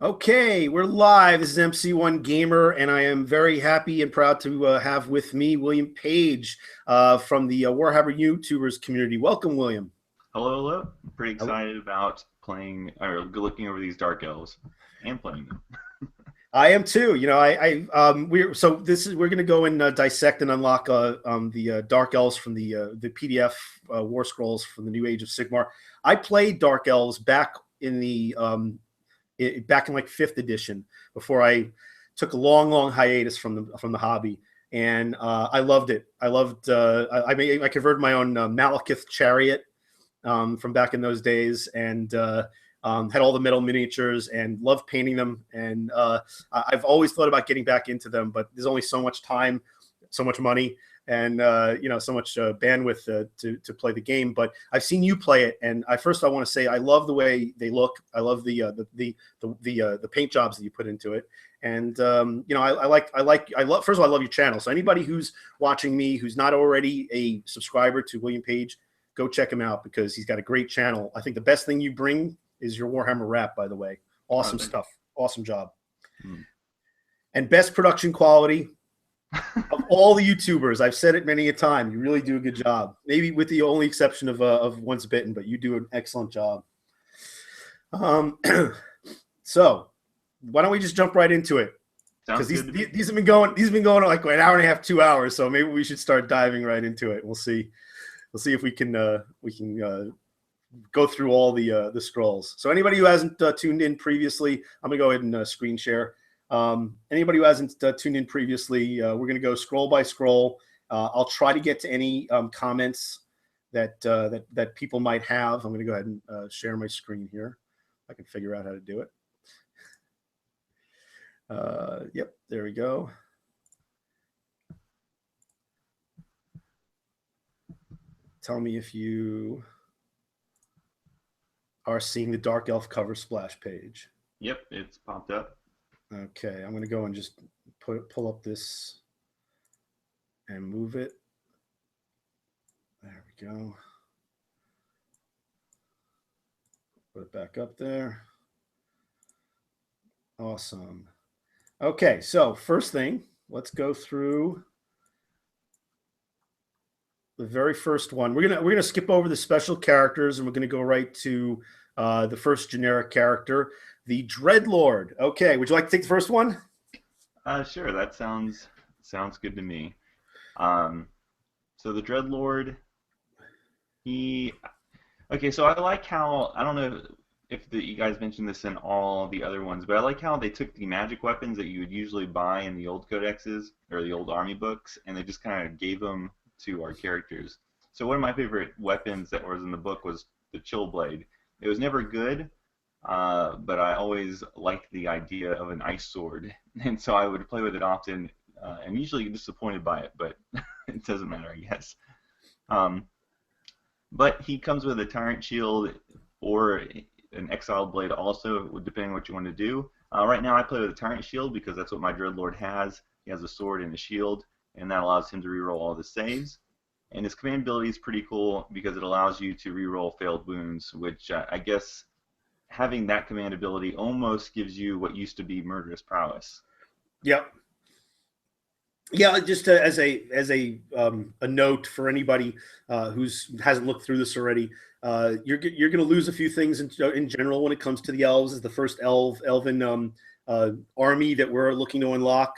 Okay, we're live. This is MC1 Gamer, and I am very happy and proud to have with me William Page from the Warhammer YouTubers community. Welcome, William. Hello, hello. I'm pretty excited about playing or looking over these dark elves and playing them. I am too. You know, we're going to go and dissect and unlock the Dark Elves from the PDF Warscrolls from the New Age of Sigmar. I played Dark Elves back in back in like 5th edition before I took a long hiatus from the hobby, and I loved it. I loved. I converted my own Malekith chariot from back in those days, and had all the metal miniatures and loved painting them. And I've always thought about getting back into them, but there's only so much time, so much money, and so much bandwidth to play the game. But I've seen you play it, and I want to say I love the way they look. I love the paint jobs that you put into it. And I love. First of all, I love your channel. So anybody who's watching me who's not already a subscriber to William Page, go check him out because he's got a great channel. I think the best thing you bring is your Warhammer rap, by the way. Awesome stuff. Awesome job. And best production quality of all the YouTubers. I've said it many a time. You really do a good job. Maybe with the only exception of Once Bitten, but you do an excellent job. So why don't we just jump right into it? Because these have been going like an hour and a half, 2 hours. So maybe we should start diving right into it. We'll see. We'll see if we can go through all the scrolls. So anybody who hasn't tuned in previously, I'm gonna go ahead and screen share. Anybody who hasn't tuned in previously, we're gonna go scroll by scroll. I'll try to get to any comments that people might have. I'm gonna go ahead and share my screen here. I can figure out how to do it. Yep, there we go. Tell me if you are seeing the Dark Elf cover splash page. Yep, it's popped up. Okay, I'm going to go and just pull up this and move it. There we go. Put it back up there. Awesome. Okay, so first thing, let's go through the very first one. We're gonna skip over the special characters, and we're gonna go right to the first generic character, the Dreadlord. Okay, would you like to take the first one? Sure. That sounds good to me. So the Dreadlord, okay. So I like how, I don't know if you guys mentioned this in all the other ones, but I like how they took the magic weapons that you would usually buy in the old codexes or the old army books, and they just kind of gave them to our characters. So one of my favorite weapons that was in the book was the Chill Blade. It was never good, but I always liked the idea of an ice sword, and so I would play with it often, and usually disappointed by it, but it doesn't matter, I guess. But he comes with a Tyrant Shield or an Exiled Blade also, depending on what you want to do. Right now I play with a Tyrant Shield because that's what my Dreadlord has. He has a sword and a shield, and that allows him to reroll all the saves. And his command ability is pretty cool because it allows you to reroll failed wounds, which I guess having that command ability almost gives you what used to be murderous prowess. Yep. Yeah, just as a note for anybody who hasn't looked through this already, you're going to lose a few things in general when it comes to the elves. As the first elven army that we're looking to unlock.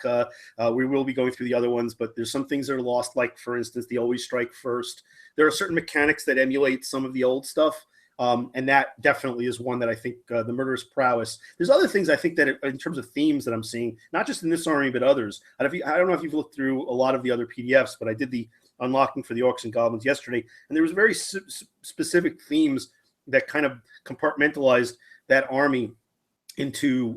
We will be going through the other ones, but there's some things that are lost, like for instance the always strike first. There are certain mechanics that emulate some of the old stuff, and that definitely is one that I think the murderous prowess. There's other things I think that in terms of themes that I'm seeing, not just in this army but others. I don't know if you've looked through a lot of the other PDFs, but I did the unlocking for the orcs and goblins yesterday, and there was very specific themes that kind of compartmentalized that army into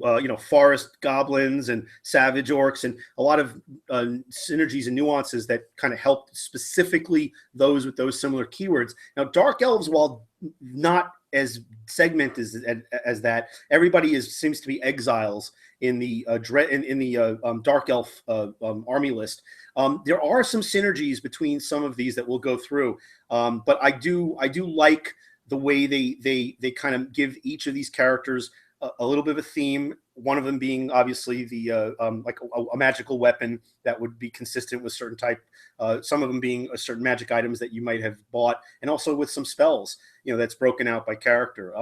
forest goblins and savage orcs, and a lot of synergies and nuances that kind of help specifically those with those similar keywords. Now, dark elves, while not as segmented as that, everybody seems to be exiles in the dark elf army list. There are some synergies between some of these that we'll go through, but I do like the way they kind of give each of these characters a little bit of a theme. One of them being obviously the like a magical weapon that would be consistent with certain type. Some of them being certain magic items that you might have bought, and also with some spells, that's broken out by character.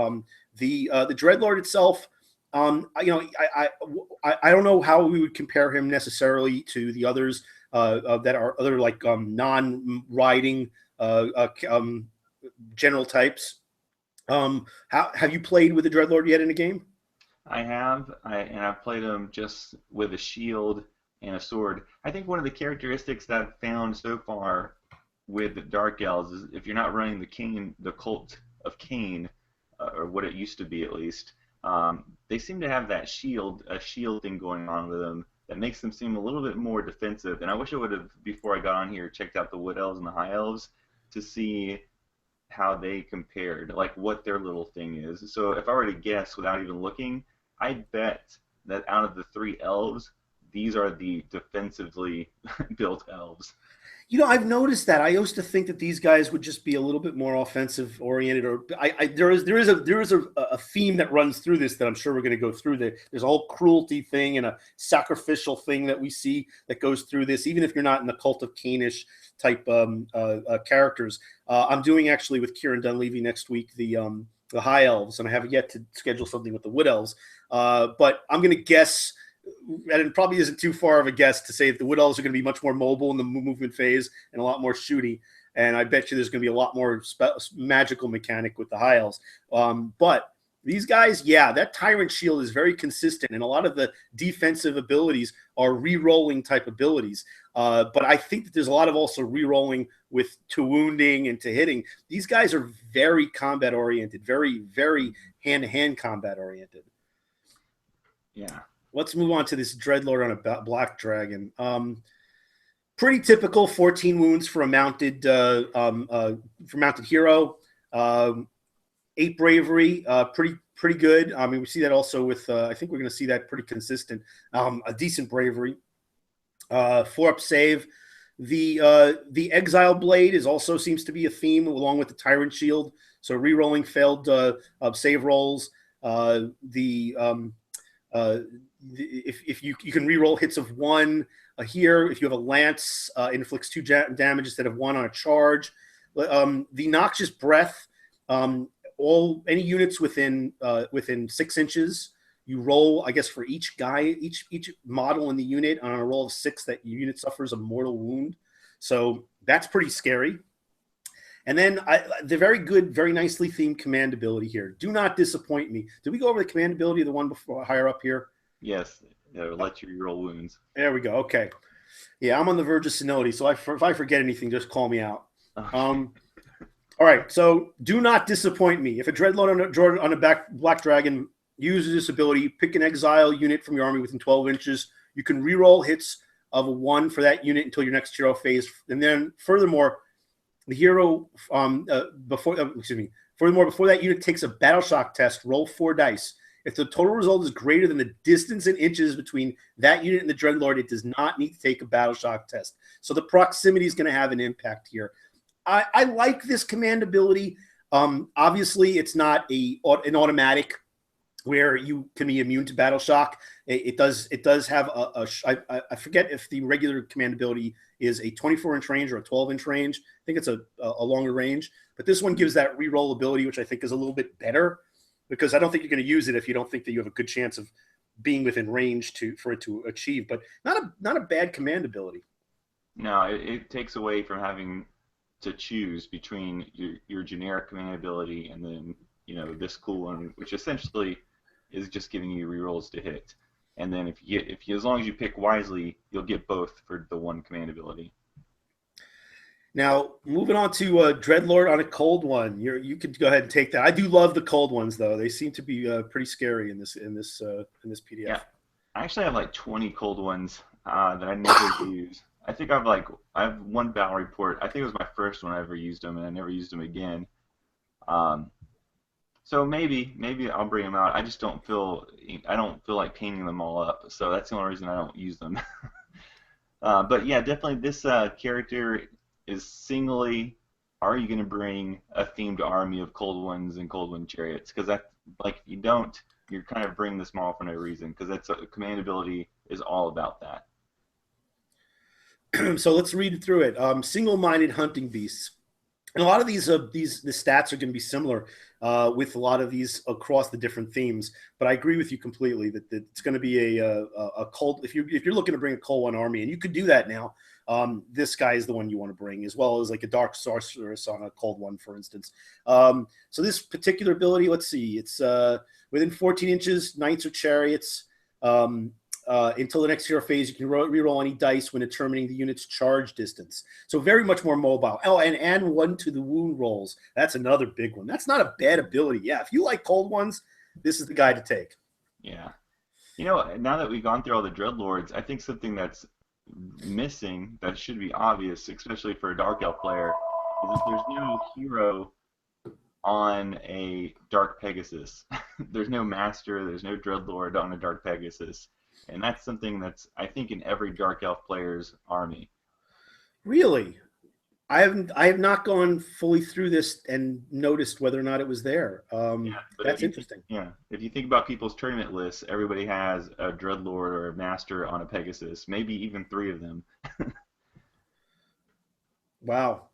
The Dreadlord itself, I don't know how we would compare him necessarily to the others that are other like non-riding general types. How have you played with the Dreadlord yet in a game? I have, and I've played him just with a shield and a sword. I think one of the characteristics that I've found so far with the Dark Elves is if you're not running the cult of Khaine, or what it used to be at least, they seem to have that a shield thing going on with them that makes them seem a little bit more defensive. And I wish I would have, before I got on here, checked out the Wood Elves and the High Elves to see how they compared, like what their little thing is. So if I were to guess without even looking, I'd bet that out of the three elves, these are the defensively built elves. I've noticed that. I used to think that these guys would just be a little bit more offensive oriented, or there is a theme that runs through this that I'm sure we're going to go through. There's a whole cruelty thing and a sacrificial thing that we see that goes through this, even if you're not in the cult of Cainish type characters. I'm doing actually with Kieran Dunleavy next week the High Elves, and I haven't yet to schedule something with the Wood Elves. But I'm going to guess, and it probably isn't too far of a guess to say that the Wood Elves are going to be much more mobile in the movement phase and a lot more shooty. And I bet you there's going to be a lot more magical mechanic with the High Elves. But these guys, yeah, that Tyrant Shield is very consistent, and a lot of the defensive abilities are re-rolling type abilities. But I think that there's a lot of also re-rolling to wounding and to hitting. These guys are very combat oriented, very, very hand-to-hand combat oriented. Yeah. Let's move on to this Dreadlord on a black dragon. Pretty typical, 14 wounds for a mounted hero. 8 bravery, pretty good. I mean, we see that also with. I think we're going to see that pretty consistent. A decent bravery. 4-up save. The Exile Blade is also seems to be a theme along with the Tyrant Shield. So re-rolling failed save rolls. If you can re-roll hits of 1 here. If you have a lance, inflicts 2 damage instead of 1 on a charge. The Noxious Breath. Any units within 6 inches, you roll, I guess, for each guy, each model in the unit on a roll of 6, that unit suffers a mortal wound. So that's pretty scary. And then the very good, very nicely themed command ability here. Do not disappoint me. Did we go over the command ability of the one before higher up here? Yes, let you roll wounds. There we go. Okay. Yeah, I'm on the verge of senility, so if I forget anything, just call me out. All right, so do not disappoint me. If a Dreadlord on a black dragon uses this ability, pick an exile unit from your army within 12 inches. You can reroll hits of a 1 for that unit until your next hero phase. And then, furthermore, the hero before that unit takes a battle shock test, roll 4 dice. If the total result is greater than the distance in inches between that unit and the Dreadlord, it does not need to take a battle shock test. So the proximity is going to have an impact here. I like this command ability. Obviously, it's not an automatic where you can be immune to battle shock. It does have I forget if the regular command ability is a 24-inch range or a 12-inch range. I think it's a longer range. But this one gives that reroll ability, which I think is a little bit better, because I don't think you're going to use it if you don't think that you have a good chance of being within range for it to achieve. But not a bad command ability. No, it takes away from having to choose between your generic command ability and then this cool one, which essentially is just giving you rerolls to hit. And then if you as long as you pick wisely, you'll get both for the one command ability. Now, moving on to Dreadlord on a cold one. You could go ahead and take that. I do love the cold ones, though. They seem to be pretty scary in this PDF. Yeah, I actually have like 20 cold ones that I never use. I think I have 1 battle report. I think it was my first one I ever used them, and I never used them again. So maybe I'll bring them out. I don't feel like painting them all up, so that's the only reason I don't use them. But yeah, definitely this character is singly. Are you going to bring a themed army of cold ones and cold wind chariots? Because if you don't, you're kind of bringing the small for no reason, because that's command ability is all about that. So let's read through it. Single-minded hunting beasts. And a lot of the stats are going to be similar with a lot of these across the different themes. But I agree with you completely that it's going to be a cold. If you're looking to bring a cold one army, and you could do that now, this guy is the one you want to bring, as well as like a dark sorceress on a cold one, for instance. So this particular ability, let's see, it's within 14 inches, knights or chariots. Until the next hero phase, you can reroll any dice when determining the unit's charge distance. So very much more mobile. Oh, and 1 to the wound rolls. That's another big one. That's not a bad ability. Yeah, if you like cold ones, this is the guy to take. Yeah. You know, now that we've gone through all the Dreadlords, I think something that's missing that should be obvious, especially for a Dark Elf player, is that there's no hero on a Dark Pegasus. There's no Master, there's no Dreadlord on a Dark Pegasus. And that's something that's, I think, in every Dark Elf player's army. Really? I have not gone fully through this and noticed whether or not it was there. That's interesting. Yeah. If you think about people's tournament lists, everybody has a Dreadlord or a Master on a Pegasus, maybe even 3 of them. Wow.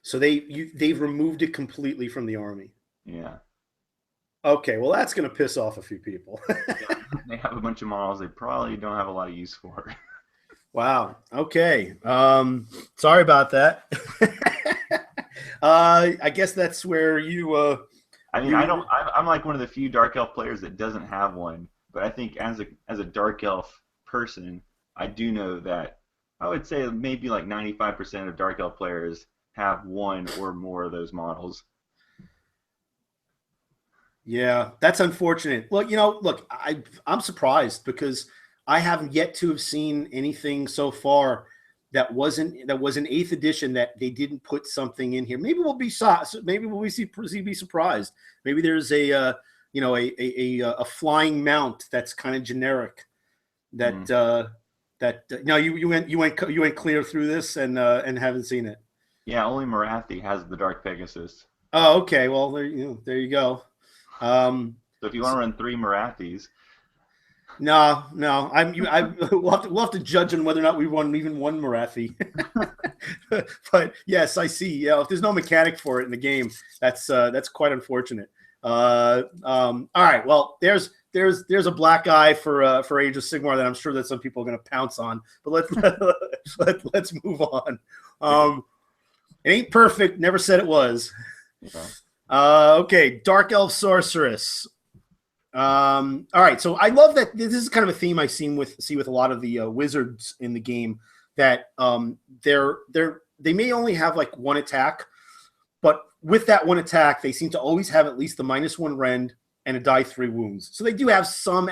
So they've removed it completely from the army. Yeah. Okay, well, that's going to piss off a few people. They have a bunch of models they probably don't have a lot of use for. Wow. Okay. Sorry about that. I guess that's where you. I mean, I'm like one of the few Dark Elf players that doesn't have one, but I think as a Dark Elf person, I do know that I would say maybe like 95% of Dark Elf players have 1 or more of those models. Yeah, that's unfortunate. Well, look, I'm surprised because I haven't yet to have seen anything so far that was an 8th edition that they didn't put something in here. Maybe we'll be surprised. Maybe there's a flying mount that's kind of generic. That no, you went clear through this and haven't seen it. Yeah, only Marathi has the Dark Pegasus. Oh, okay. Well, there you go. So if you want to run 3 Marathis. No. We'll have to judge on whether or not we run even 1 Marathi. But yes, I see. Yeah, if there's no mechanic for it in the game, that's quite unfortunate. All right. Well, there's a black eye for Age of Sigmar that I'm sure that some people are going to pounce on. But let's move on. It ain't perfect. Never said it was. Yeah. Okay, Dark Elf Sorceress. All right, so I love that this is kind of a theme I see with a lot of the wizards in the game, that they may only have like 1 attack, but with that 1 attack, they seem to always have at least the -1 rend and a die 3 wounds. So they do have some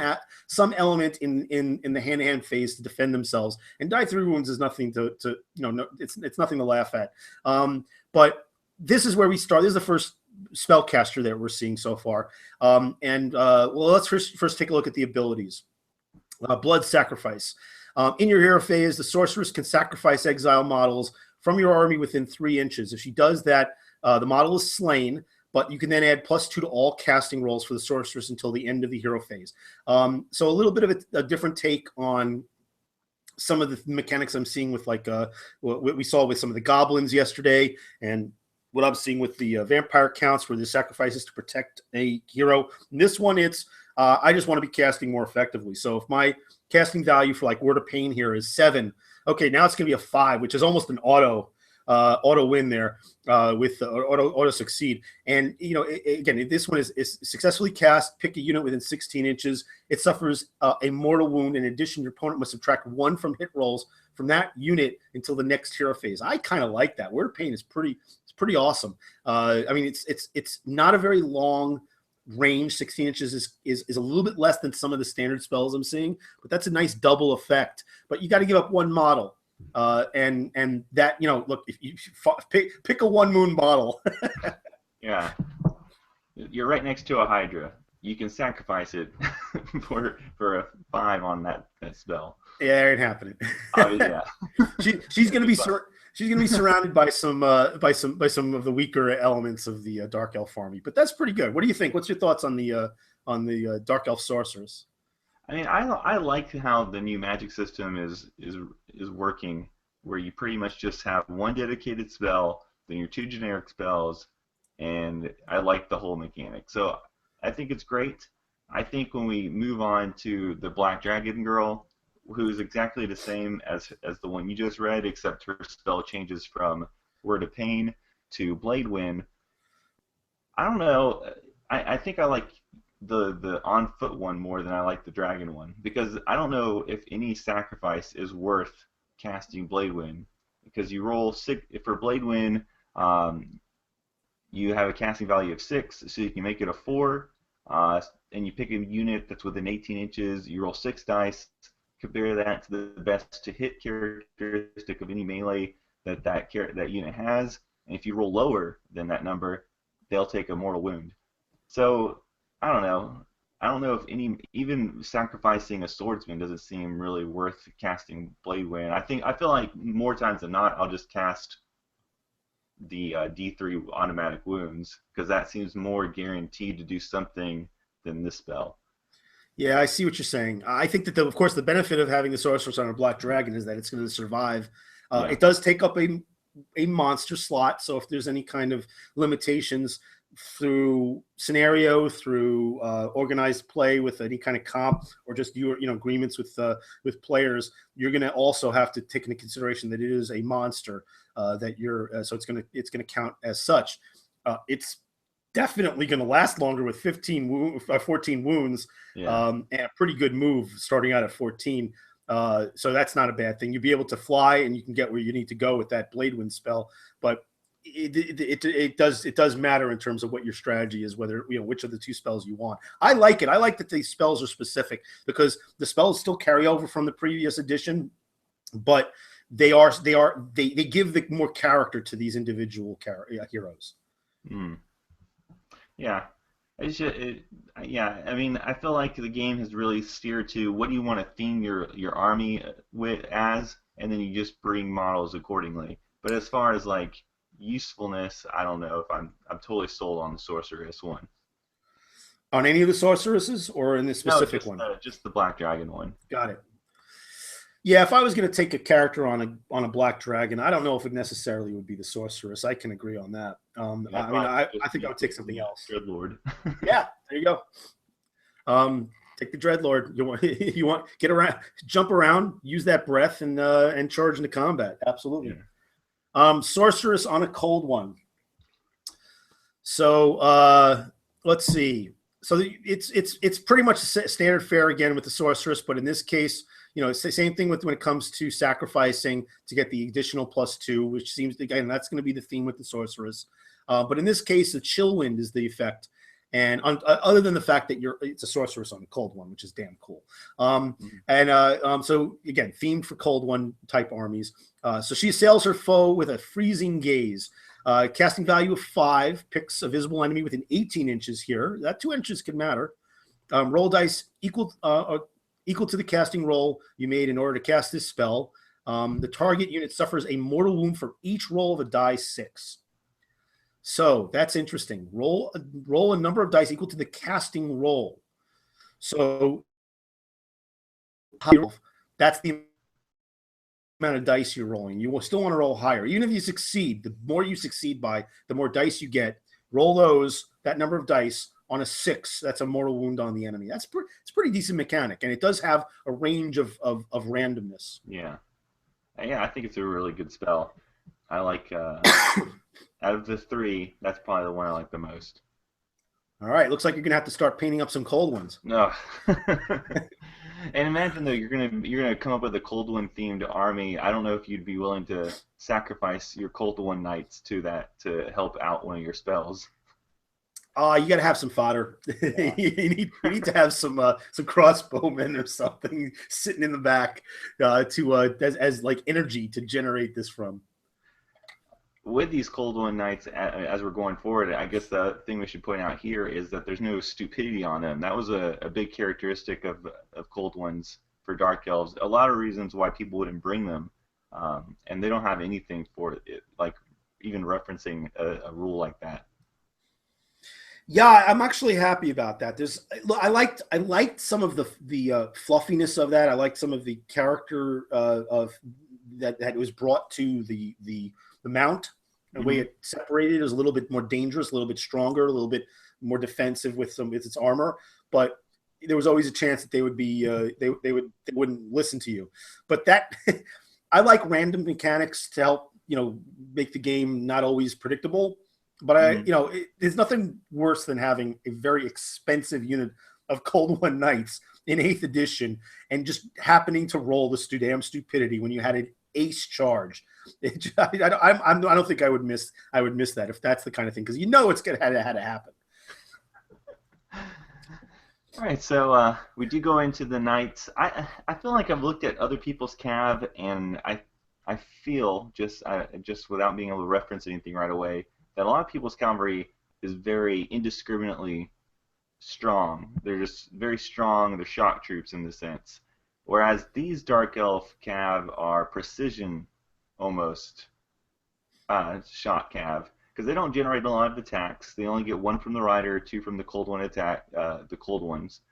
element in the hand-to-hand phase to defend themselves, and die 3 wounds is nothing it's nothing to laugh at. But this is where we start. This is the first spellcaster that we're seeing so far. Let's first take a look at the abilities. Blood Sacrifice. In your hero phase, the sorceress can sacrifice exile models from your army within 3 inches. If she does that, the model is slain, but you can then add +2 to all casting rolls for the sorceress until the end of the hero phase. So a little bit of a different take on some of the mechanics I'm seeing with what we saw with some of the goblins yesterday, and what I'm seeing with the vampire counts, where the sacrifices to protect a hero. In this one, it's I just want to be casting more effectively. So if my casting value for like Word of Pain here is 7, okay, now it's going to be a 5, which is almost an auto win there with auto succeed. And again, if this one is successfully cast, pick a unit within 16 inches. It suffers a mortal wound. In addition, your opponent must subtract 1 from hit rolls from that unit until the next hero phase. I kind of like that. Word of Pain is pretty awesome. I mean, it's not a very long range. 16 inches is a little bit less than some of the standard spells I'm seeing, but that's a nice double effect. But you got to give up 1 model, and that look, if you pick a 1 moon model. Yeah, you're right next to a Hydra. You can sacrifice it for a 5 on that spell. Yeah, it ain't happening. Yeah, she's gonna be. She's going to be surrounded by some of the weaker elements of the Dark Elf army, but that's pretty good. What do you think? What's your thoughts on the Dark Elf Sorceress. I mean, I like how the new magic system is working, where you pretty much just have one dedicated spell, then your two generic spells, and I like the whole mechanic. So I think it's great. I think when we move on to the Black Dragon Girl, who's exactly the same as the one you just read, except her spell changes from Word of Pain to Blade Wind. I don't know. I think I like the on foot one more than I like the dragon one because I don't know if any sacrifice is worth casting Blade Wind because you roll six for Blade Wind. You have a casting value of 6, so you can make it a 4, and you pick a unit that's within 18 inches. You roll 6 dice. Compare that to the best to hit characteristic of any melee that unit has, and if you roll lower than that number, they'll take a mortal wound. So I don't know. I don't know if even sacrificing a swordsman doesn't seem really worth casting Blade Wind. I feel like more times than not, I'll just cast the D3 automatic wounds because that seems more guaranteed to do something than this spell. Yeah, I see what you're saying. I think that, of course, the benefit of having the Sorceress on a Black Dragon is that it's going to survive. Yeah. It does take up a monster slot, so if there's any kind of limitations through scenario, through organized play with any kind of comp, or just your agreements with players, you're going to also have to take into consideration that it is a monster that you're. So it's going to count as such. It's definitely going to last longer with 14 wounds, Yeah. and a pretty good move starting out at 14. So that's not a bad thing. You'll be able to fly, and you can get where you need to go with that Blade Wind spell. But it does matter in terms of what your strategy is, whether which of the two spells you want. I like it. I like that these spells are specific because the spells still carry over from the previous edition, but they give the more character to these individual heroes. Mm. Yeah. Yeah, I mean, I feel like the game has really steered to what do you want to theme your army with as, and then you just bring models accordingly. But as far as like usefulness, I don't know if I'm totally sold on the Sorceress one. On any of the sorceresses, or in this specific one? Just the Black Dragon one. Got it. Yeah, if I was going to take a character on a Black Dragon, I don't know if it necessarily would be the Sorceress. I can agree on that. I think I would take something else. Dreadlord. Yeah, there you go. Take the Dreadlord. You want get around, jump around, use that breath, and charge into combat. Absolutely. Yeah. Sorceress on a cold one. So let's see. So it's pretty much standard fare again with the Sorceress, but in this case, it's the same thing when it comes to sacrificing to get the additional +2, which seems, again, that's going to be the theme with the Sorceress. But in this case, the chill wind is the effect. And other than the fact that it's a Sorceress on a cold one, which is damn cool. So again, themed for cold one type armies. So she assails her foe with a freezing gaze. Casting value of 5, picks a visible enemy within 18 inches here. That 2 inches can matter. Roll dice equal to the casting roll you made in order to cast this spell. The target unit suffers a mortal wound for each roll of a die 6. So that's interesting. Roll a number of dice equal to the casting roll. So that's the amount of dice you're rolling. You will still want to roll higher. Even if you succeed, the more you succeed by, the more dice you get. Roll that number of dice. On a 6, that's a mortal wound on the enemy. It's pretty decent mechanic, and it does have a range of randomness. Yeah, I think it's a really good spell. I like out of the 3, that's probably the one I like the most. All right, looks like you're gonna have to start painting up some cold ones. No. And imagine though you're gonna come up with a cold one themed army. I don't know if you'd be willing to sacrifice your cold one knights to that to help out one of your spells. You got to have some fodder. Yeah. you need to have some crossbowmen or something sitting in the back as like energy to generate this from. With these cold one knights, as we're going forward, I guess the thing we should point out here is that there's no stupidity on them. That was a big characteristic of cold ones for Dark Elves. A lot of reasons why people wouldn't bring them, and they don't have anything for it, like even referencing a rule like that. Yeah, I'm actually happy about that. I liked some of the fluffiness of that. I liked some of the character of that was brought to the mount. The way Hmm. it separated is a little bit more dangerous, a little bit stronger, a little bit more defensive with its armor. But there was always a chance that they would be they wouldn't listen to you. But that I like random mechanics to help make the game not always predictable. But Hmm. there's nothing worse than having a very expensive unit of Cold One Knights in Eighth Edition and just happening to roll the damn stupidity when you had an ace charge. I don't think I would miss that if that's the kind of thing, because it's gonna had to happen. All right, so we do go into the knights. I feel like I've looked at other people's cav, and I feel just without being able to reference anything right away that a lot of people's cavalry is very indiscriminately strong. They're just very strong. They're shock troops in the sense, whereas these dark elf cav are precision almost shot cav because they don't generate a lot of attacks. They only get one from the rider, two from the cold one attack, the cold ones.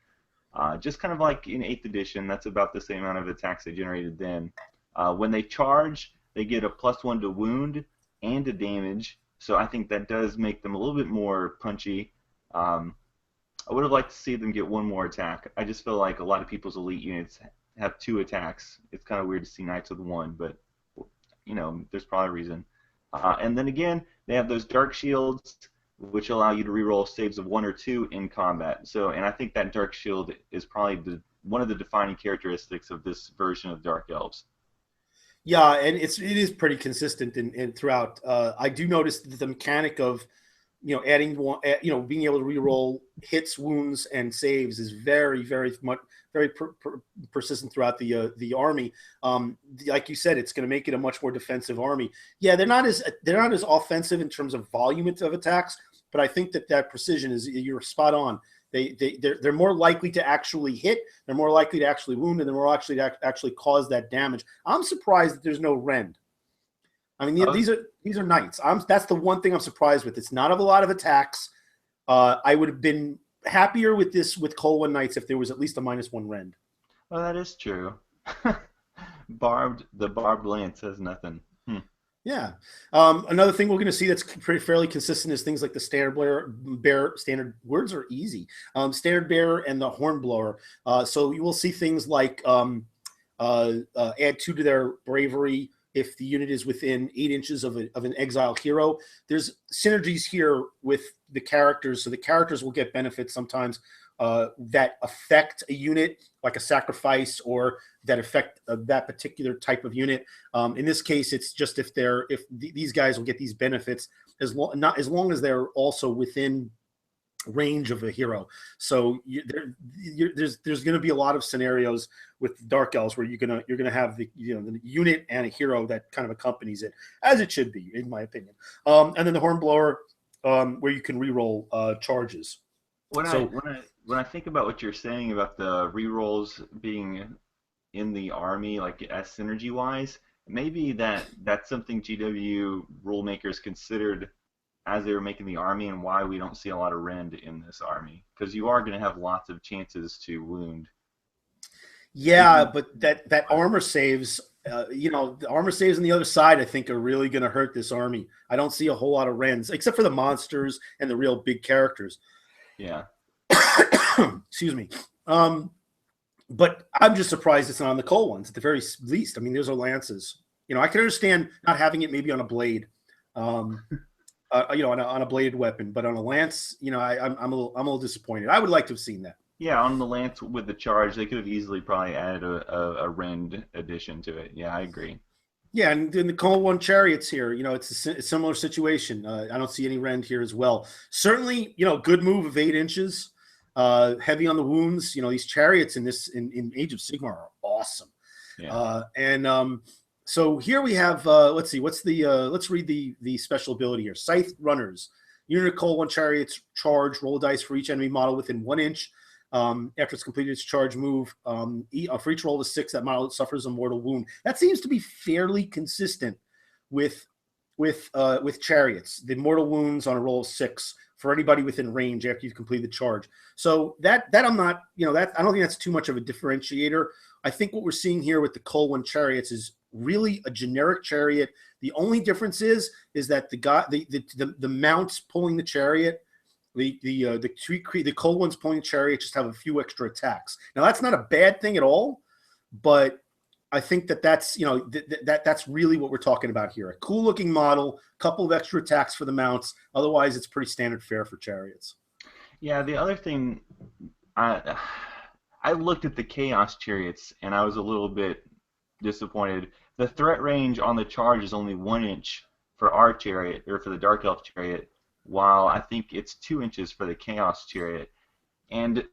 Just kind of like in Eighth Edition, that's about the same amount of attacks they generated then. When they charge, they get a +1 to wound and to damage. So I think that does make them a little bit more punchy. I would have liked to see them get one more attack. I just feel like a lot of people's elite units have two attacks. It's kind of weird to see knights with one, but there's probably a reason. And then again, they have those dark shields, which allow you to reroll saves of 1 or 2 in combat. So, and I think that dark shield is probably one of the defining characteristics of this version of Dark Elves. Yeah, and it is pretty consistent in throughout. I do notice that the mechanic of adding one, being able to reroll hits, wounds, and saves is very much very persistent throughout the army. Like you said, it's going to make it a much more defensive army. Yeah, they're not as offensive in terms of volume of attacks, but I think that precision is you're spot on. They're more likely to actually hit. They're more likely to actually wound, and they're more likely to actually cause that damage. I'm surprised that there's no rend. I mean, Oh, these are knights. That's the one thing I'm surprised with. It's not a lot of attacks. I would have been happier with this with Colwyn Knights if there was at least a -1 rend. well, that is true. The barbed lance says nothing. Hmm. Yeah. Another thing we're going to see that's fairly consistent is things like the standard words are easy. Standard bearer and the hornblower. So you will see things like add 2 to their bravery if the unit is within 8 inches of an exile hero. There's synergies here with the characters, so the characters will get benefits sometimes that affect a unit, like a sacrifice, or that affect that particular type of unit. In this case, it's just if these guys will get these benefits as long as they're also within range of a hero. So there's going to be a lot of scenarios with Dark Elves where you're gonna have the unit and a hero that kind of accompanies it, as it should be, in my opinion. And then the Hornblower, where you can reroll charges. When I So when I when I think about what you're saying about the rerolls being in the army, like as synergy wise, maybe that's something GW rule makers considered as they were making the army, and why we don't see a lot of rend in this army, because you are going to have lots of chances to wound. yeah, Even but that armor saves. The armor saves on the other side, I think, are really going to hurt this army. I don't see a whole lot of rends, except for the monsters and the real big characters. yeah, Excuse me. But I'm just surprised it's not on the coal ones at the very least. I mean, those are lances. I can understand not having it maybe on a blade, um, on a bladed weapon, but on a lance, I'm a little disappointed. I would like to have seen that. yeah. On the lance with the charge, they could have easily probably added a rend addition to it. Yeah, I agree. Yeah, and in the coal one chariots here, it's a similar situation. I don't see any rend here as well. Certainly, good move of 8 inches. Heavy on the wounds. These chariots in Age of Sigmar are awesome. Yeah. And so here we have, let's see, let's read the special ability here. Scythe Runners. Unit of Coal 1 chariots charge, roll a dice for each enemy model within 1 inch. After it's completed its charge move, for each roll of 6, that model suffers a mortal wound. That seems to be fairly consistent with chariots. The mortal wounds on a roll of 6 for anybody within range after you've completed the charge. So that I'm not, that I don't think that's too much of a differentiator. I think what we're seeing here with the Cole One chariots is really a generic chariot. The only difference is that the mounts pulling the chariot, the Cole Ones pulling the chariot just have a few extra attacks. Now that's not a bad thing at all, but I think that's that's really what we're talking about here. A cool looking model, couple of extra attacks for the mounts. Otherwise, it's pretty standard fare for chariots. Yeah, the other thing, I looked at the Chaos chariots and I was a little bit disappointed. The threat range on the charge is only 1 inch for our chariot, or for the Dark Elf chariot, while I think it's 2 inches for the Chaos chariot. And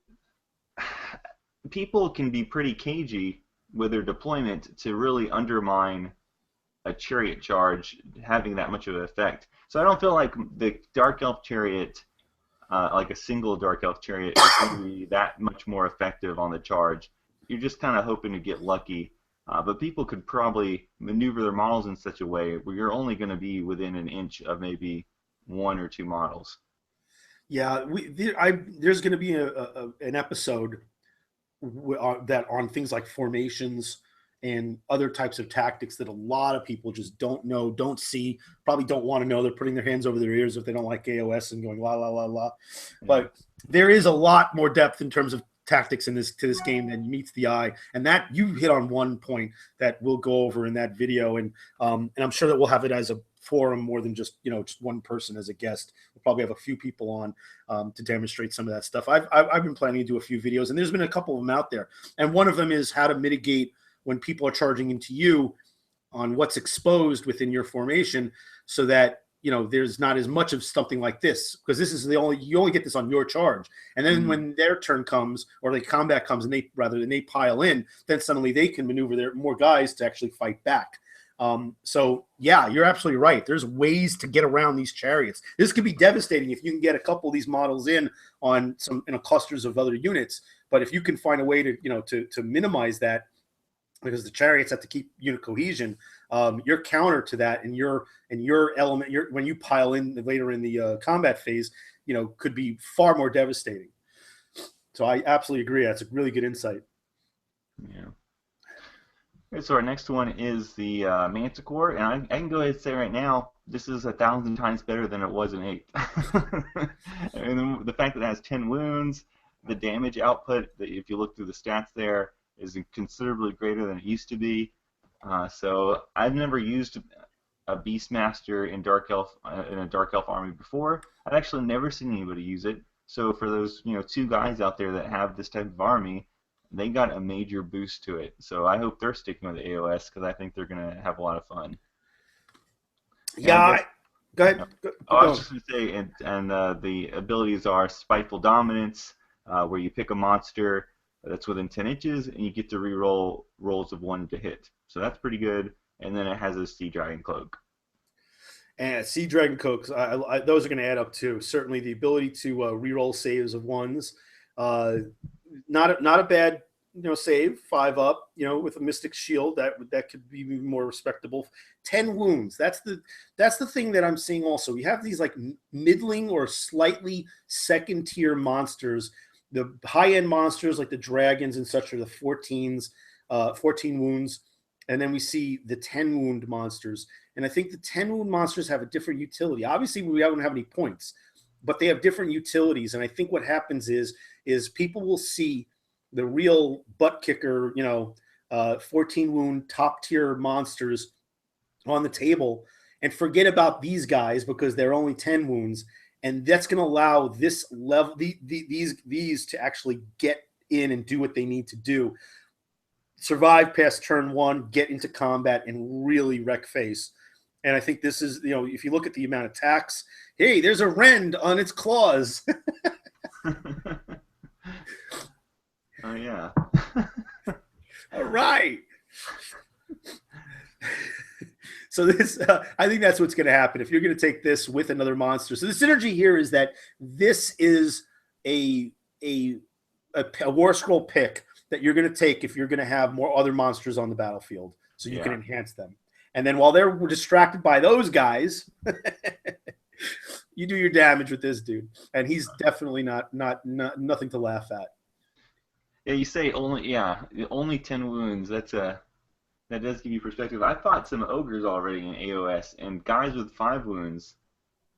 people can be pretty cagey with their deployment to really undermine a chariot charge having that much of an effect. So I don't feel like the Dark Elf chariot, like a single Dark Elf chariot, is going to be that much more effective on the charge. You're just kind of hoping to get lucky. But people could probably maneuver their models in such a way where you're only going to be within an inch of maybe 1 or 2 models. Yeah, there's going to be an episode that on things like formations and other types of tactics that a lot of people just don't know, don't see, probably don't want to know. They're putting their hands over their ears if they don't like AoS and going la la la la. Yeah. But there is a lot more depth in terms of tactics to this game than meets the eye, and that you hit on one point that we'll go over in that video, and I'm sure that we'll have it as a forum more than just just one person as a guest. We'll probably have a few people on to demonstrate some of that stuff. I've been planning to do a few videos, and there's been a couple of them out there, and one of them is how to mitigate when people are charging into you on what's exposed within your formation, so that there's not as much of something like this, because this is you only get this on your charge. And then when their turn comes, or the combat comes, and they pile in, then suddenly they can maneuver more guys to actually fight back. So yeah, you're absolutely right. There's ways to get around these chariots. This could be devastating if you can get a couple of these models in on some clusters of other units. But if you can find a way to to minimize that, because the chariots have to keep unit cohesion, your counter to that and your element, when you pile in later in the combat phase, could be far more devastating. So I absolutely agree. That's a really good insight. Yeah. Okay, so our next one is the Manticore, and I can go ahead and say right now, this is 1,000 times better than it was in 8th. And the fact that it has 10 wounds, the damage output, if you look through the stats there, is considerably greater than it used to be. So I've never used a Beastmaster in Dark Elf in a Dark Elf army before. I've actually never seen anybody use it. So for those 2 guys out there that have this type of army, they got a major boost to it. So I hope they're sticking with AoS, because I think they're going to have a lot of fun. Yeah, go ahead. I was just going to say, and the abilities are Spiteful Dominance, where you pick a monster that's within 10 inches, and you get to reroll rolls of 1 to hit. So that's pretty good. And then it has a Sea Dragon Cloak. And Sea Dragon Cloaks, those are going to add up too. Certainly the ability to reroll saves of 1s. Not a bad save, 5 up, with a Mystic Shield, that could be more respectable. 10 wounds. That's the thing that I'm seeing also. We have these like middling or slightly second tier monsters. The high-end monsters like the dragons and such are the 14s, 14 wounds. And then we see the 10 wound monsters. And I think the 10 wound monsters have a different utility. Obviously, we don't have any points, but they have different utilities. And I think what happens is people will see the real butt kicker, 14 wound top tier monsters on the table and forget about these guys because they're only 10 wounds. And that's going to allow this level, these to actually get in and do what they need to do. Survive past turn 1, get into combat, and really wreck face. And I think this is, if you look at the amount of attacks, hey, there's a rend on its claws. Oh, yeah. All right. So this, I think that's what's going to happen if you're going to take this with another monster. So the synergy here is that this is a war scroll pick that you're going to take if you're going to have more other monsters on the battlefield, so you can enhance them. And then while they're distracted by those guys, You do your damage with this dude, and he's definitely not nothing to laugh at. Yeah, you say only 10 wounds. That does give you perspective. I fought some ogres already in AoS, and guys with 5 wounds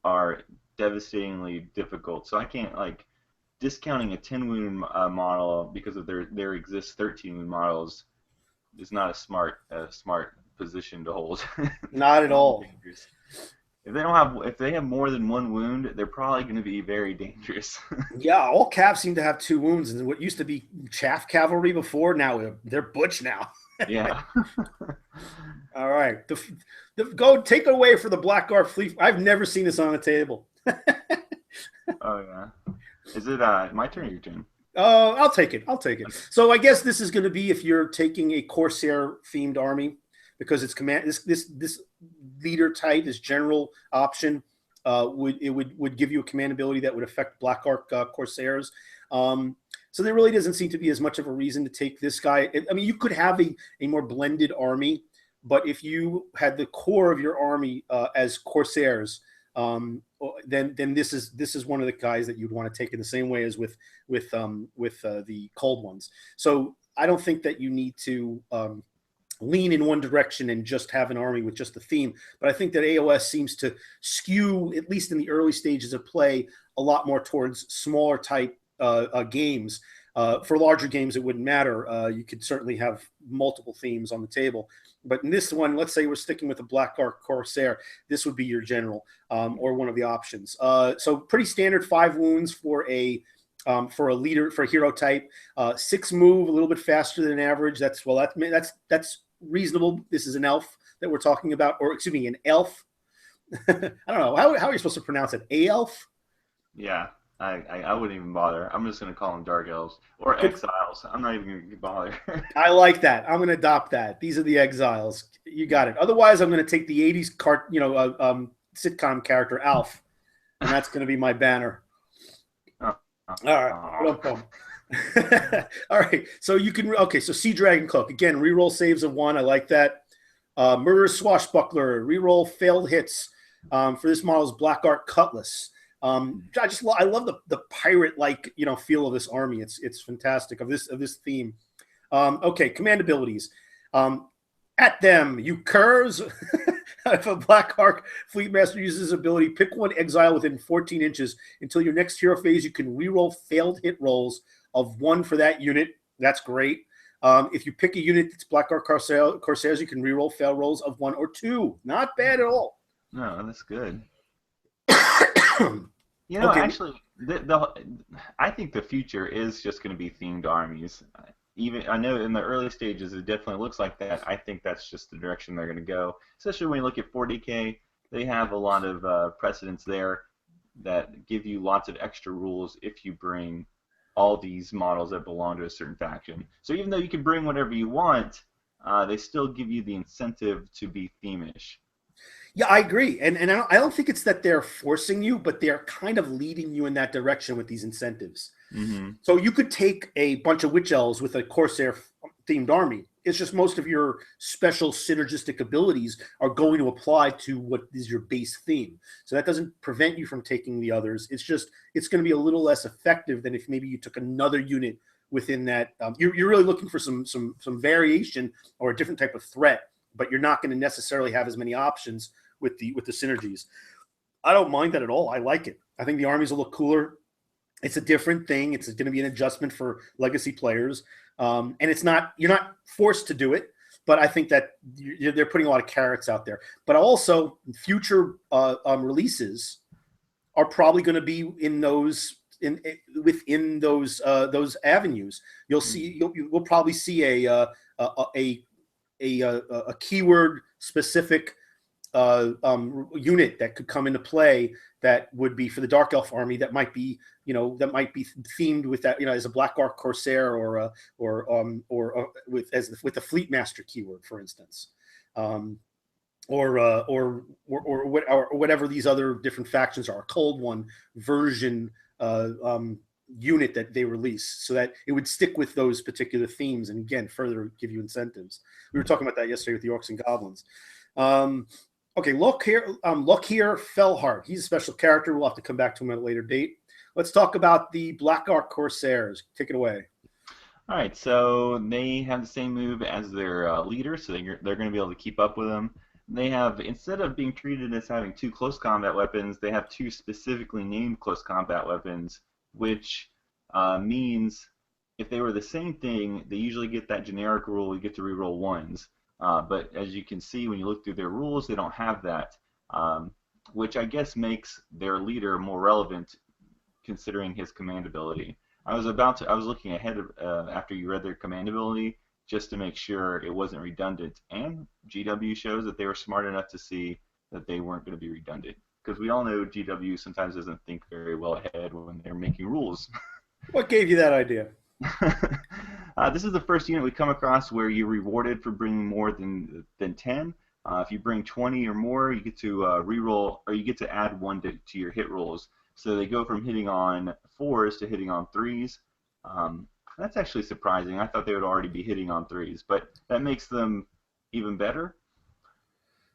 are devastatingly difficult. So I can't like discounting a 10 wound model because of there exists 13 wound models is not a smart position to hold. Not at all. Dangerous. If they have more than 1 wound, they're probably going to be very dangerous. Yeah, all Cavs seem to have 2 wounds, and what used to be chaff cavalry before, now they're butch now. Yeah. All right, go take it away for the Blackguard fleet. I've never seen this on the table. Oh yeah. Is it my turn or your turn? I'll take it. So I guess this is going to be if you're taking a Corsair themed army, because it's command this leader type, this general option would give you a command ability that would affect Black Arc Corsairs. So there really doesn't seem to be as much of a reason to take this guy. I mean, you could have a more blended army, but if you had the core of your army as Corsairs, then this is one of the guys that you'd want to take in the same way as with the cold ones. So I don't think that you need to lean in one direction and just have an army with just the theme. But I think that AoS seems to skew, at least in the early stages of play, a lot more towards smaller type games. For larger games, it wouldn't matter. You could certainly have multiple themes on the table. But in this one, let's say we're sticking with the Black Arc Corsair, this would be your general or one of the options. So pretty standard 5 wounds for a leader, for a hero type. 6 move, a little bit faster than average. That's reasonable. This is an elf that we're talking about, or excuse me, an elf. I don't know. How are you supposed to pronounce it? A-elf? Yeah. I wouldn't even bother. I'm just going to call them Dark Elves or Exiles. I'm not even going to bother. I like that. I'm going to adopt that. These are the Exiles. You got it. Otherwise, I'm going to take the 80s sitcom character Alf, and that's going to be my banner. All right. All right. So you can so Sea Dragon Cloak. Again, reroll saves of 1. I like that. Murderous Swashbuckler. Reroll failed hits. For this model's Black Arc Cutlass. I love the pirate-like feel of this army. It's fantastic of this theme. Okay, command abilities. At them, you curs. If a Black Arc Fleet Master uses his ability, pick one exile within 14 inches. Until your next hero phase, you can reroll failed hit rolls of 1 for that unit. That's great. If you pick a unit that's Black Arc Corsairs, you can reroll fail rolls of 1 or 2. Not bad at all. No, that's good. Actually, I think the future is just going to be themed armies. Even I know in the early stages it definitely looks like that. I think that's just the direction they're going to go. Especially when you look at 40K, they have a lot of precedents there that give you lots of extra rules if you bring all these models that belong to a certain faction. So even though you can bring whatever you want, they still give you the incentive to be themish. Yeah, I agree, and I don't think it's that they're forcing you, but they're kind of leading you in that direction with these incentives. Mm-hmm. So you could take a bunch of witch elves with a Corsair themed army. It's just most of your special synergistic abilities are going to apply to what is your base theme. So that doesn't prevent you from taking the others. It's just it's going to be a little less effective than if maybe you took another unit within that. You're really looking for some variation or a different type of threat, but you're not going to necessarily have as many options with the synergies. I don't mind that at all. I like it. I think the armies will look cooler. It's a different thing. It's going to be an adjustment for legacy players, and you're not forced to do it. But I think that they're putting a lot of carrots out there. But also, future releases are probably going to be in those within those avenues. We'll probably see a keyword specific unit that could come into play that would be for the Dark Elf army that might be themed with that, as a Black Arc Corsair or with the Fleet Master keyword, for instance, or whatever these other different factions are, a Cold One version unit that they release, so that it would stick with those particular themes and again further give you incentives. We were talking about that yesterday with the Orcs and Goblins. Okay, look here, Fellheart. He's a special character. We'll have to come back to him at a later date. Let's talk about the Black Ark Corsairs. Take it away. All right, so they have the same move as their leader, so they're going to be able to keep up with them. They have, instead of being treated as having two close combat weapons, they have two specifically named close combat weapons, which means if they were the same thing, they usually get that generic rule, you get to reroll ones. But as you can see, when you look through their rules, they don't have that, which I guess makes their leader more relevant considering his command ability. I was looking ahead after you read their command ability just to make sure it wasn't redundant, and GW shows that they were smart enough to see that they weren't going to be redundant, because we all know GW sometimes doesn't think very well ahead when they're making rules. What gave you that idea? This is the first unit we come across where you're rewarded for bringing more than 10. If you bring 20 or more, you get to reroll, or you get to add one to your hit rolls. So they go from hitting on 4s to hitting on 3s. That's actually surprising. I thought they would already be hitting on 3s, but that makes them even better.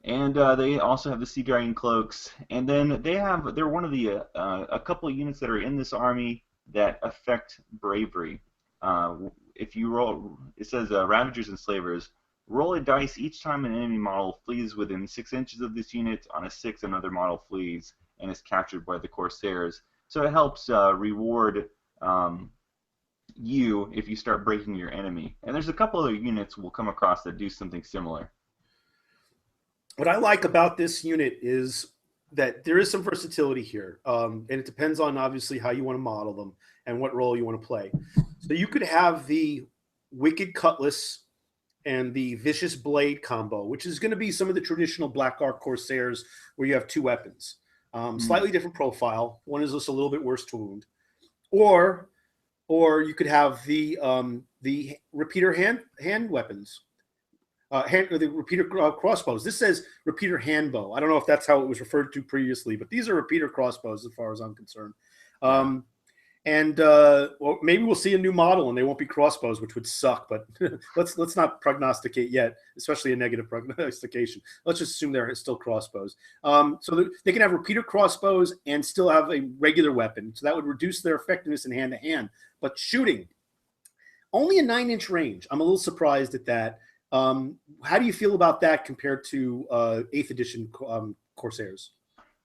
And they also have the Sea Dragon Cloaks, and then they're one of the a couple of units that are in this army that affect bravery. If you roll, it says Ravagers and Slavers. Roll a dice each time an enemy model flees within 6 inches of this unit. On a 6, another model flees and is captured by the Corsairs. So it helps reward you if you start breaking your enemy. And there's a couple other units we'll come across that do something similar. What I like about this unit is that there is some versatility here, and it depends on obviously how you want to model them and what role you want to play. So you could have the Wicked Cutlass and the Vicious Blade combo, which is going to be some of the traditional Black Ark Corsairs where you have two weapons. Slightly different profile. One is just a little bit worse to wound. Or you could have the repeater hand weapons. The repeater crossbows. This says repeater handbow. I don't know if that's how it was referred to previously, but these are repeater crossbows as far as I'm concerned. Well, maybe we'll see a new model and they won't be crossbows, which would suck. But let's not prognosticate yet, especially a negative prognostication. Let's just assume they're still crossbows. So they can have repeater crossbows and still have a regular weapon. So that would reduce their effectiveness in hand to hand. But shooting, only a 9-inch range. I'm a little surprised at that. How do you feel about that compared to 8th edition Corsairs?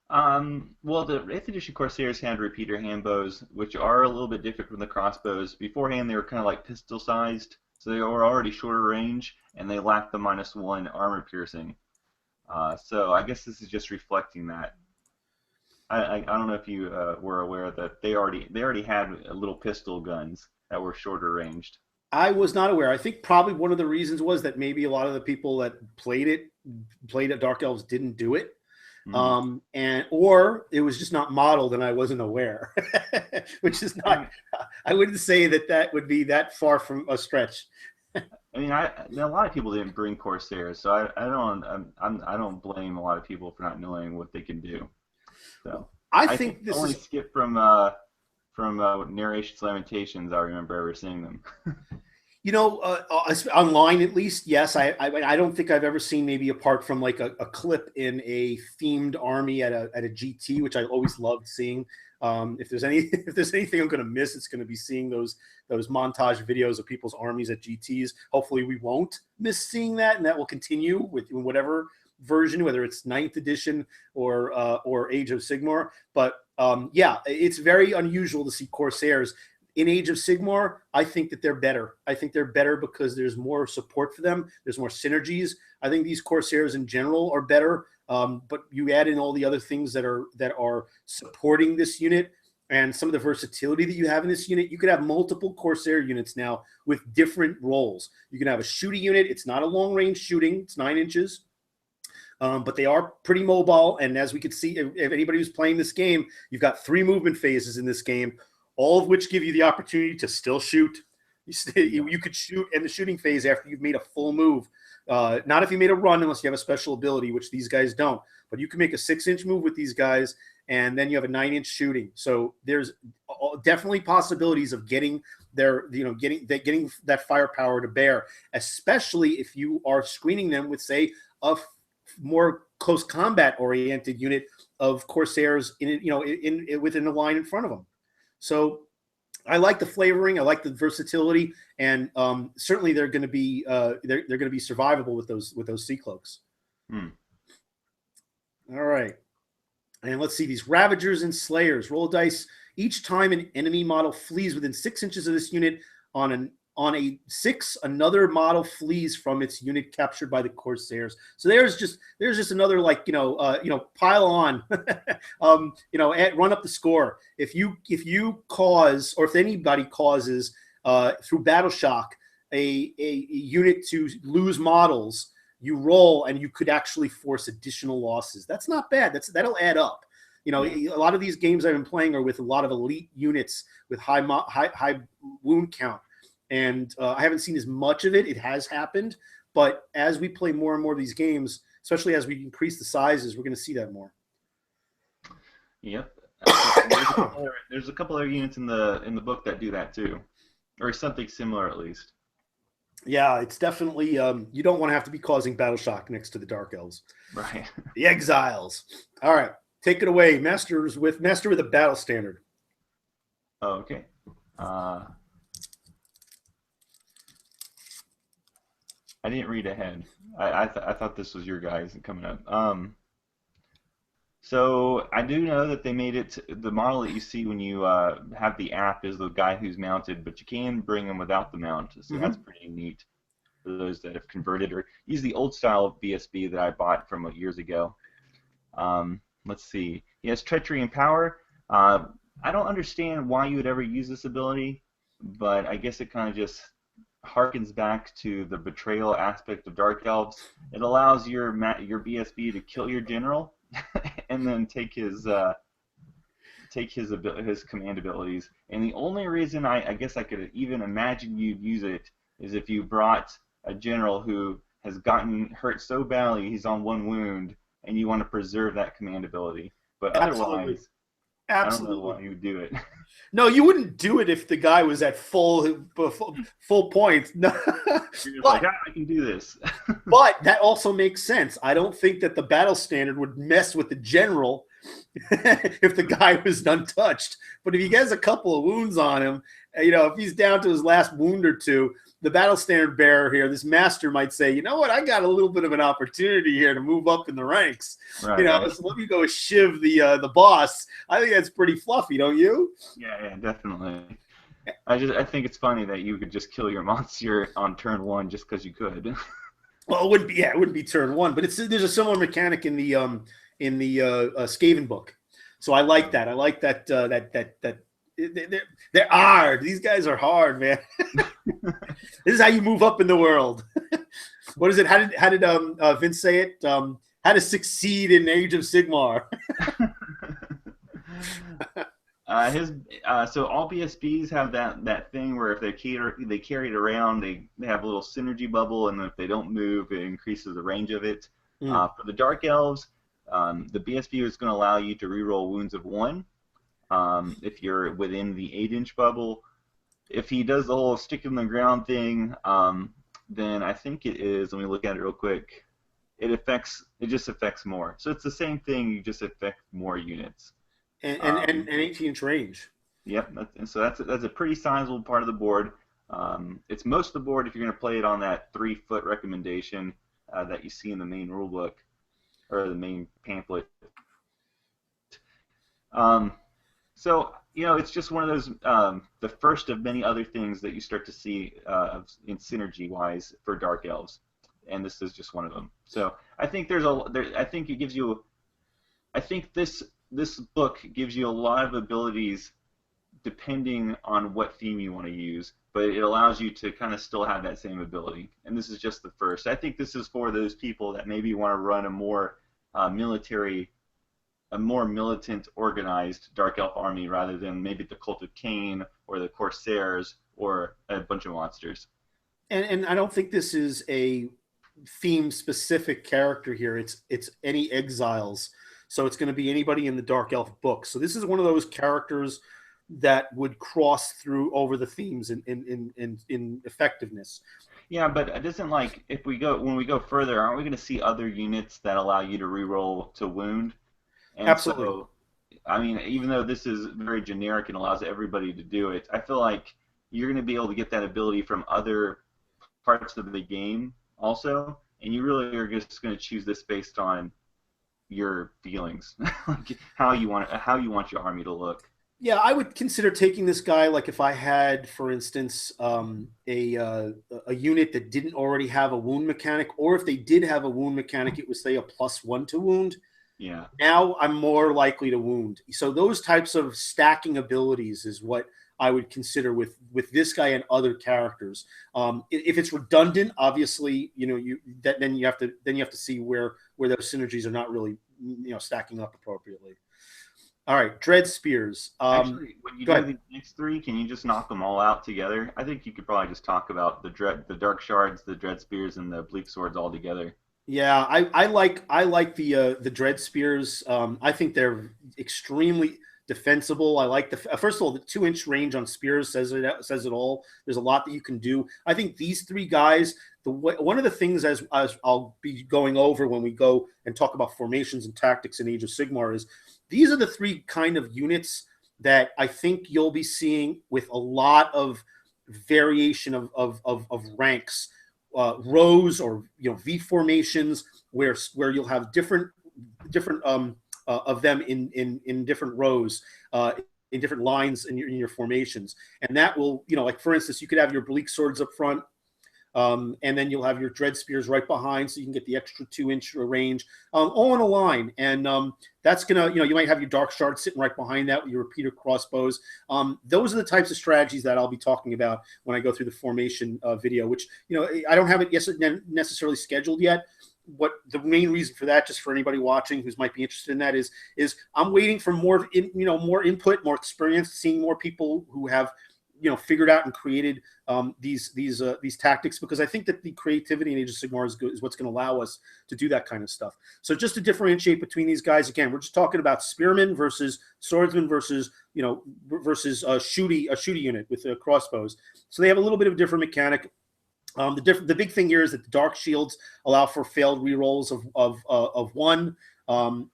Well, the 8th edition Corsairs had repeater handbows, which are a little bit different from the crossbows. Beforehand, they were kind of like pistol-sized, so they were already shorter range, and they lacked the -1 armor piercing. So I guess this is just reflecting that. I don't know if you were aware that they already had little pistol guns that were shorter ranged. I was not aware. I think probably one of the reasons was that maybe a lot of the people that played at Dark Elves didn't do it. Or it was just not modeled and I wasn't aware, which is not, I wouldn't say that would be that far from a stretch. I mean, a lot of people didn't bring Corsairs, so I don't blame a lot of people for not knowing what they can do. So I think this only skip from Narration's Lamentations. I remember ever seeing them. You know, online at least, yes. I don't think I've ever seen, maybe apart from like a clip in a themed army at a GT, which I always loved seeing. If there's anything I'm going to miss, it's going to be seeing those montage videos of people's armies at GTs. Hopefully, we won't miss seeing that, and that will continue with whatever version, whether it's 9th edition or Age of Sigmar. But yeah, it's very unusual to see Corsairs in Age of Sigmar. I think that they're better. I think they're better because there's more support for them. There's more synergies. I think these Corsairs in general are better. But you add in all the other things that are supporting this unit and some of the versatility that you have in this unit. You could have multiple Corsair units now with different roles. You can have a shooting unit. It's not a long-range shooting. It's 9 inches. But they are pretty mobile. And as we could see, if anybody who's playing this game, you've got 3 movement phases in this game, all of which give you the opportunity to still shoot. You could shoot in the shooting phase after you've made a full move. Not if you made a run, unless you have a special ability, which these guys don't. But you can make a 6-inch move with these guys, and then you have a 9-inch shooting. So there's definitely possibilities of getting getting that firepower to bear, especially if you are screening them with, say, a more close combat oriented unit of Corsairs in within the line in front of them. So I like the flavoring, I like the versatility, and certainly they're going to be they're going to be survivable with those sea cloaks. All right, and let's see these Ravagers and Slayers. Roll a dice each time an enemy model flees within 6 inches of this unit. On a 6, another model flees from its unit captured by the Corsairs. So there's just another pile on, run up the score. If you cause, or if anybody causes through battle shock a unit to lose models, you roll and you could actually force additional losses. That's not bad. That'll add up. A lot of these games I've been playing are with a lot of elite units with high wound count. And I haven't seen as much of it. It has happened. But as we play more and more of these games, especially as we increase the sizes, we're going to see that more. Yep. There's a couple other units in the book that do that too. Or something similar at least. Yeah, it's definitely you don't want to have to be causing battle shock next to the Dark Elves. Right. The Exiles. All right. Take it away. Master with a battle standard. Oh, okay. I didn't read ahead. I thought this was your guys coming up. So I do know that they made it the model that you see when you have the app is the guy who's mounted, but you can bring him without the mount. So that's pretty neat for those that have converted or use the old style BSB that I bought from years ago. Let's see. He has treachery and power. I don't understand why you would ever use this ability, but I guess it kind of just harkens back to the betrayal aspect of Dark Elves. It allows your BSB to kill your general and then take his command abilities. And the only reason I guess I could even imagine you'd use it is if you brought a general who has gotten hurt so badly he's on 1 wound, and you want to preserve that command ability. But otherwise, I don't know why you would do it. No, you wouldn't do it if the guy was at full point. No. You're like, I can do this. But that also makes sense. I don't think that the battle standard would mess with the general if the guy was untouched. But if he has a couple of wounds on him, if he's down to his last wound or two, the battle standard bearer here, this master might say, you know what, I got a little bit of an opportunity here to move up in the ranks. Right, So let me go shiv the boss. I think that's pretty fluffy, don't you? Yeah, definitely. I think it's funny that you could just kill your monster on turn 1 just because you could. Well, it wouldn't be turn 1, but there's a similar mechanic in the Skaven book. So I like that. I like that they're hard. These guys are hard, man. This is how you move up in the world. What is it? How did Vince say it? How to succeed in Age of Sigmar. So all BSBs have that thing where if they carry it around, they have a little synergy bubble, and if they don't move, it increases the range of it. For the Dark Elves, the BSB is going to allow you to reroll wounds of 1. If you're within the 8-inch bubble. If he does the whole stick in the ground thing, then I think it is, let me look at it real quick, it just affects more. So it's the same thing, you just affect more units. And 18-inch range. Yep, so that's a pretty sizable part of the board. It's most of the board if you're going to play it on that 3-foot recommendation that you see in the main rulebook, or the main pamphlet. So, it's just one of those, the first of many other things that you start to see in synergy-wise for Dark Elves, and this is just one of them. So, I think this book gives you a lot of abilities depending on what theme you want to use, but it allows you to kind of still have that same ability, and this is just the first. I think this is for those people that maybe want to run a more militant, organized Dark Elf army rather than maybe the Cult of Khaine or the Corsairs or a bunch of monsters. And I don't think this is a theme-specific character here. It's any exiles. So it's going to be anybody in the Dark Elf book. So this is one of those characters that would cross through over the themes in effectiveness. Yeah, but it doesn't like if we go when we go further, aren't we going to see other units that allow you to reroll to wound? And Absolutely. so, I mean, even though this is very generic and allows everybody to do it, I feel like you're going to be able to get that ability from other parts of the game also, and you really are just going to choose this based on your feelings, like how you want your army to look. Yeah, I would consider taking this guy like if I had, for instance, a unit that didn't already have a wound mechanic, or if they did have a wound mechanic, it was say a +1 to wound. Yeah. Now I'm more likely to wound. So those types of stacking abilities is what I would consider with this guy and other characters. If it's redundant, obviously, then you have to see where those synergies are not really stacking up appropriately. All right, Dread Spears. Actually, when you Go do ahead. the next three, can you just knock them all out together? I think you could probably just talk about the dark shards, the dread spears, and the bleak swords all together. Yeah, I like the Dread Spears. I think they're extremely defensible. I like the first of all the 2-inch range on spears says it all. There's a lot that you can do. I think these three guys. One of the things as I'll be going over when we go and talk about formations and tactics in Age of Sigmar is these are the three kind of units that I think you'll be seeing with a lot of variation of ranks, rows or V formations where you'll have different of them in different rows, in different lines in your formations, and that will like for instance you could have your bleak swords up front. And then you'll have your dread spears right behind, so you can get the extra 2-inch range, all in a line. And that's gonna, you might have your dark shards sitting right behind that with your repeater crossbows. Those are the types of strategies that I'll be talking about when I go through the formation video, which I don't have it necessarily scheduled yet. What the main reason for that, just for anybody watching who might be interested in that, is I'm waiting for more input, more experience, seeing more people who have figured out and created these tactics, because I think that the creativity in Age of Sigmar is what's going to allow us to do that kind of stuff. So just to differentiate between these guys, again, we're just talking about spearmen versus swordsmen versus versus a shooty unit with crossbows. So they have a little bit of a different mechanic. The big thing here is that the dark shields allow for failed rerolls of 1,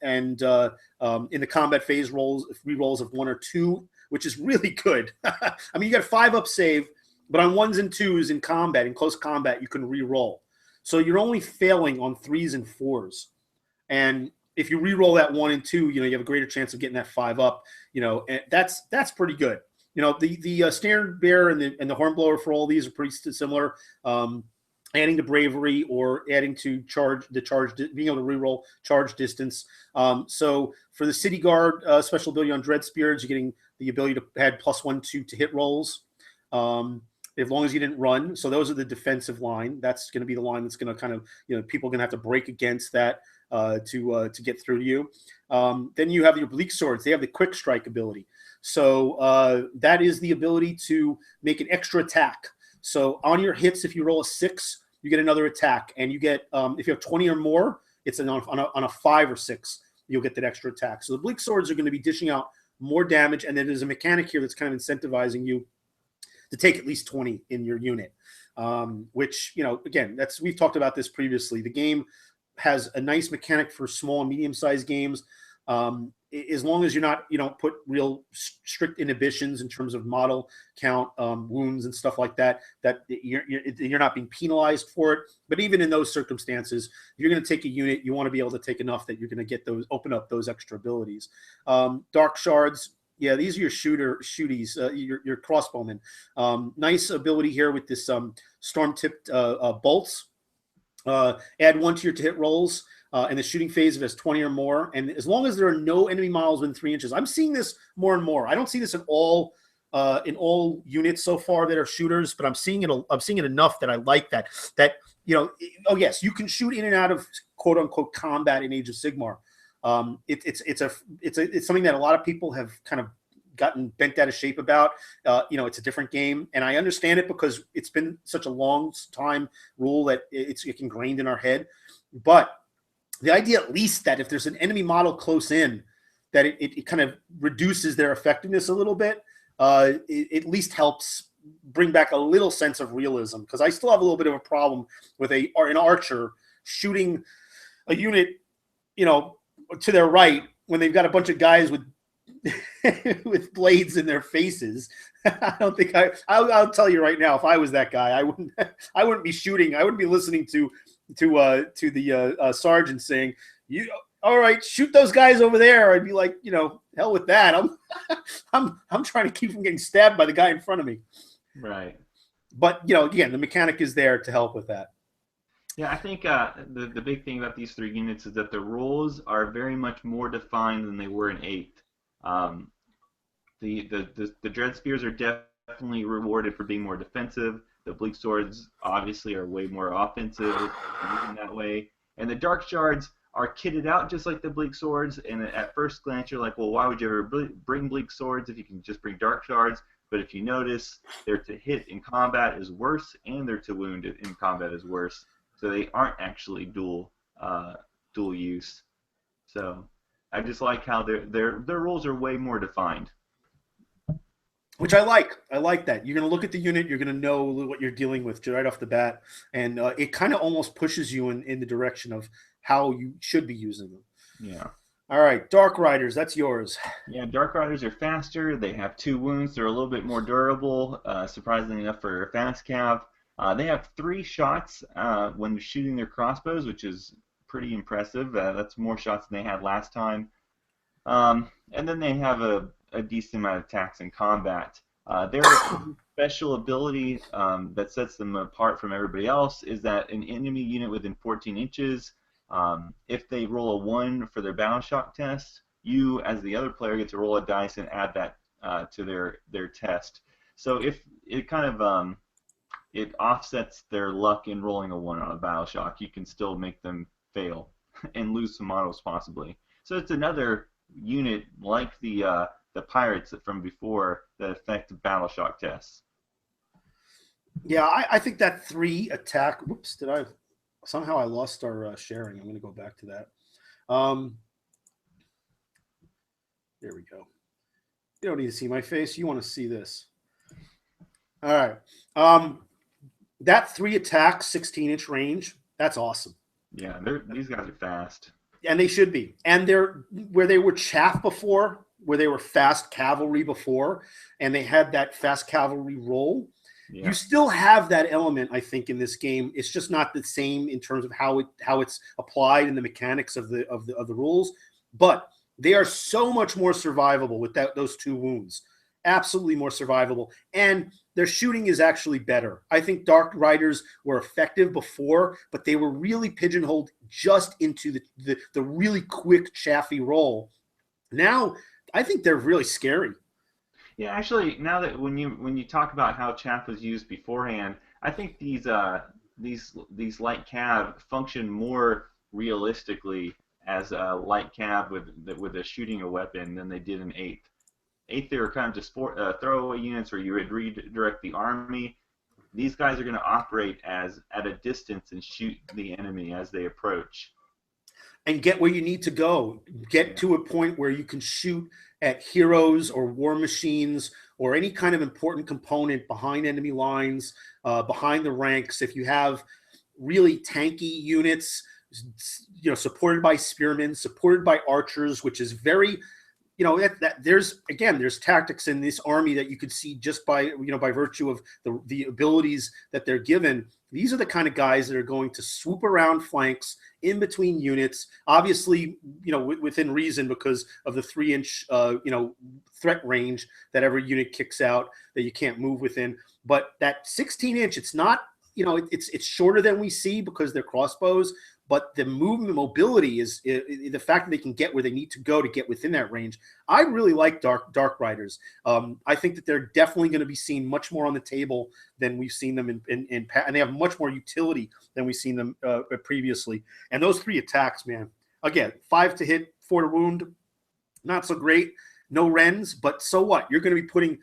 and in the combat phase rerolls of 1 or 2, which is really good. I mean, you got a 5-up save, but on 1s and 2s in combat, in close combat, you can re-roll. So you're only failing on 3s and 4s. And if you re-roll that 1 and 2, you have a greater chance of getting that 5-up. And that's pretty good. The standard bearer and the hornblower for all these are pretty similar. Adding to bravery or adding to being able to reroll charge distance. So for the city guard special ability on dread spears, you're getting the ability to add +1/2 to hit rolls, as long as you didn't run. So those are the defensive line. That's going to be the line that's going to kind of people are going to have to break against that to get through to you. Then you have your bleak swords. They have the quick strike ability. So that is the ability to make an extra attack. So on your hits, if you roll a 6, you get another attack, and you get if you have 20 or more, it's on a 5 or 6, you'll get that extra attack. So the bleak swords are going to be dishing out more damage, and then there's a mechanic here that's kind of incentivizing you to take at least 20 in your unit, which again, we've talked about this previously. The game has a nice mechanic for small and medium-sized games. As long as you don't put real strict inhibitions in terms of model count, wounds and stuff like that, that you're not being penalized for it. But even in those circumstances, if you're going to take a unit, you want to be able to take enough that you're going to get open up those extra abilities. Dark shards. Yeah, these are your shooties, your crossbowmen. Nice ability here with this storm-tipped bolts. Add 1 to your to hit rolls. In the shooting phase, if it's 20 or more, and as long as there are no enemy models within 3 inches, I'm seeing this more and more. I don't see this in all units so far that are shooters, but I'm seeing it enough that I like that. Oh yes, you can shoot in and out of quote unquote combat in Age of Sigmar. It's something that a lot of people have kind of gotten bent out of shape about. It's a different game, and I understand it because it's been such a long time rule that it's ingrained in our head, but the idea at least that if there's an enemy model close in, that it kind of reduces their effectiveness a little bit. it at least helps bring back a little sense of realism, because I still have a little bit of a problem with an archer shooting a unit, to their right when they've got a bunch of guys with with blades in their faces. I don't think I'll tell you right now, if I was that guy, I wouldn't be shooting. I wouldn't be listening to the sergeant saying, "You all right? Shoot those guys over there." I'd be like, hell with that. I'm trying to keep from getting stabbed by the guy in front of me. Right. But again, the mechanic is there to help with that. Yeah, I think the big thing about these 3 units is that the roles are very much more defined than they were in 8th. The Dread Spears are definitely rewarded for being more defensive. The Bleak Swords obviously are way more offensive in that way. And the Dark Shards are kitted out just like the Bleak Swords. And at first glance, you're like, well, why would you ever bring Bleak Swords if you can just bring Dark Shards? But if you notice, their to hit in combat is worse, and their to wound in combat is worse. So they aren't actually dual use. So I just like how their roles are way more defined. Which I like. I like that. You're going to look at the unit, you're going to know what you're dealing with right off the bat, and it kind of almost pushes you in the direction of how you should be using them. Yeah. All right, Dark Riders, that's yours. Yeah, Dark Riders are faster. They have 2 wounds. They're a little bit more durable, surprisingly enough for a fast cav. They have 3 shots when shooting their crossbows, which is pretty impressive. That's more shots than they had last time. And then they have a decent amount of attacks in combat. Their special ability that sets them apart from everybody else is that an enemy unit within 14 inches, if they roll a 1 for their battle shock test, you, as the other player, get to roll a dice and add that to their test. So if it kind of it offsets their luck in rolling a 1 on a battle shock, you can still make them fail and lose some models possibly. So it's another unit like the pirates from before that affect battle shock tests. Yeah, I think that 3 attack. Whoops! Somehow I lost our sharing. I'm going to go back to that. There we go. You don't need to see my face. You want to see this. All right. That 3 attack, 16-inch range. That's awesome. Yeah, these guys are fast. And they should be. And they're where they were chaff before, where they were fast cavalry before, and they had that fast cavalry roll. Yeah. You still have that element, I think, in this game. It's just not the same in terms of how it's applied in the mechanics of the rules. But they are so much more survivable with those 2 wounds. Absolutely more survivable. And their shooting is actually better. I think Dark Riders were effective before, but they were really pigeonholed just into the really quick, chaffy roll. Now, I think they're really scary. Yeah, actually, now that when you talk about how chaff was used beforehand, I think these light cav function more realistically as a light cav with a shooting a weapon than they did in 8th. 8th, they were kind of just throwaway units where you would redirect the army. These guys are going to operate at a distance and shoot the enemy as they approach. And get where you need to go. Get to a point where you can shoot at heroes or war machines or any kind of important component behind enemy lines, behind the ranks. If you have really tanky units, supported by spearmen, supported by archers, which is very... there's tactics in this army that you could see just by virtue of the abilities that they're given. These are the kind of guys that are going to swoop around flanks in between units, obviously, within reason because of the 3-inch, threat range that every unit kicks out that you can't move within. But that 16-inch, it's not, it's shorter than we see because they're crossbows. But the movement mobility is the fact that they can get where they need to go to get within that range. I really like Dark Riders. I think that they're definitely going to be seen much more on the table than we've seen them and they have much more utility than we've seen them previously. And those 3 attacks, man, again, 5 to hit, 4 to wound, not so great. No rends, but so what? You're going to be putting.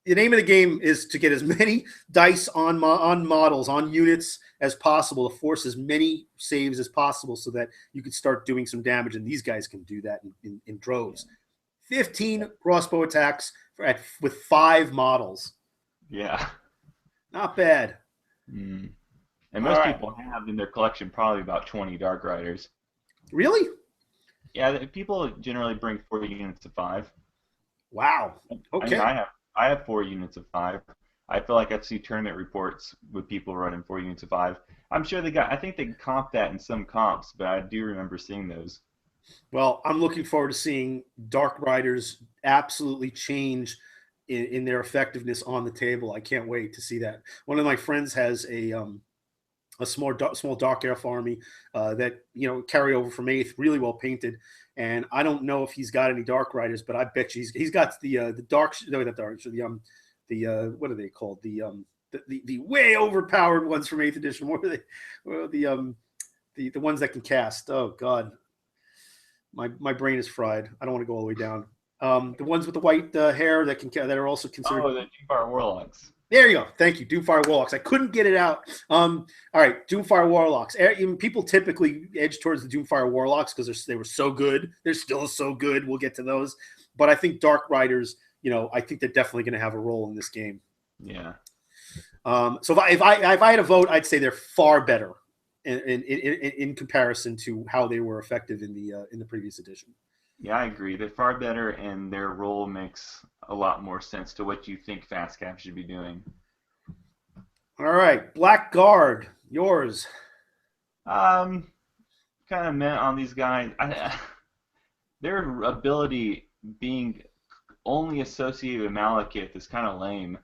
The name of the game is to get as many dice on models, on units as possible, to force as many saves as possible so that you can start doing some damage, and these guys can do that in droves. 15 crossbow attacks with 5 models. Yeah. Not bad. Mm. And All most right. people have in their collection probably about 20 Dark Riders. Really? Yeah, people generally bring 4 units of 5. Wow. I mean, Okay. I have 4 units of 5. I feel like I see tournament reports with people running 4 units of 5. I'm sure I think they comp that in some comps, but I do remember seeing those. Well, I'm looking forward to seeing Dark Riders absolutely change in their effectiveness on the table. I can't wait to see that. One of my friends has a small dark elf army that carry over from 8th, really well painted. And I don't know if he's got any Dark Riders, but I bet you he's got the dark no not dark what are they called the way overpowered ones from 8th edition. What are they? Well, the ones that can cast. Oh God, my brain is fried. I don't want to go all the way down. The ones with the white hair that are also considered. Oh, the Doomfire Warlocks. There you go. Thank you, Doomfire Warlocks. I couldn't get it out. All right, Doomfire Warlocks. Even people typically edge towards the Doomfire Warlocks because they were so good. They're still so good. We'll get to those. But I think Dark Riders, I think they're definitely going to have a role in this game. Yeah. So if I had a vote, I'd say they're far better in comparison to how they were effective in the previous edition. Yeah, I agree. They're far better, and their role makes a lot more sense to what you think Fast Cap should be doing. All right, Blackguard, yours. Kind of meant on these guys. Their ability being only associated with Malekith is kind of lame.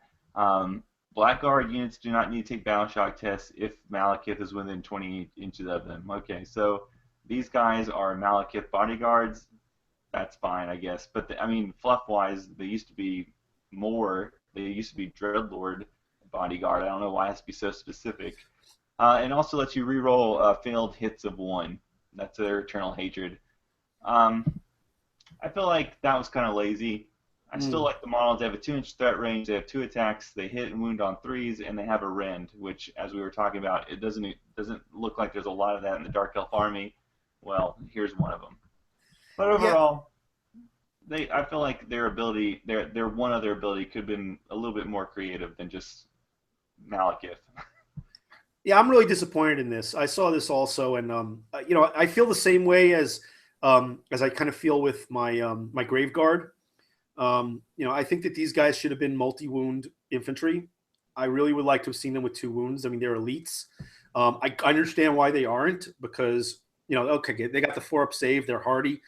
Blackguard units do not need to take battle shock tests if Malekith is within 20 inches of them. Okay, so these guys are Malekith bodyguards. That's fine, I guess. But fluff-wise, they used to be more. They used to be Dreadlord bodyguard. I don't know why it has to be so specific. And also lets you reroll failed hits of 1. That's their eternal hatred. I feel like that was kind of lazy. I still like the models. They have a 2-inch threat range. They have 2 attacks. They hit and wound on 3s, and they have a rend, which, as we were talking about, it doesn't look like there's a lot of that in the Dark Elf army. Well, here's one of them. But overall, I feel like their ability, their one other ability, could have been a little bit more creative than just Malekith. Yeah, I'm really disappointed in this. I saw this also, and I feel the same way as I kind of feel with my my Grave Guard. I think that these guys should have been multi-wound infantry. I really would like to have seen them with 2 wounds. I mean, they're elites. I understand why they aren't because okay, they got the 4-up save. They're hardy.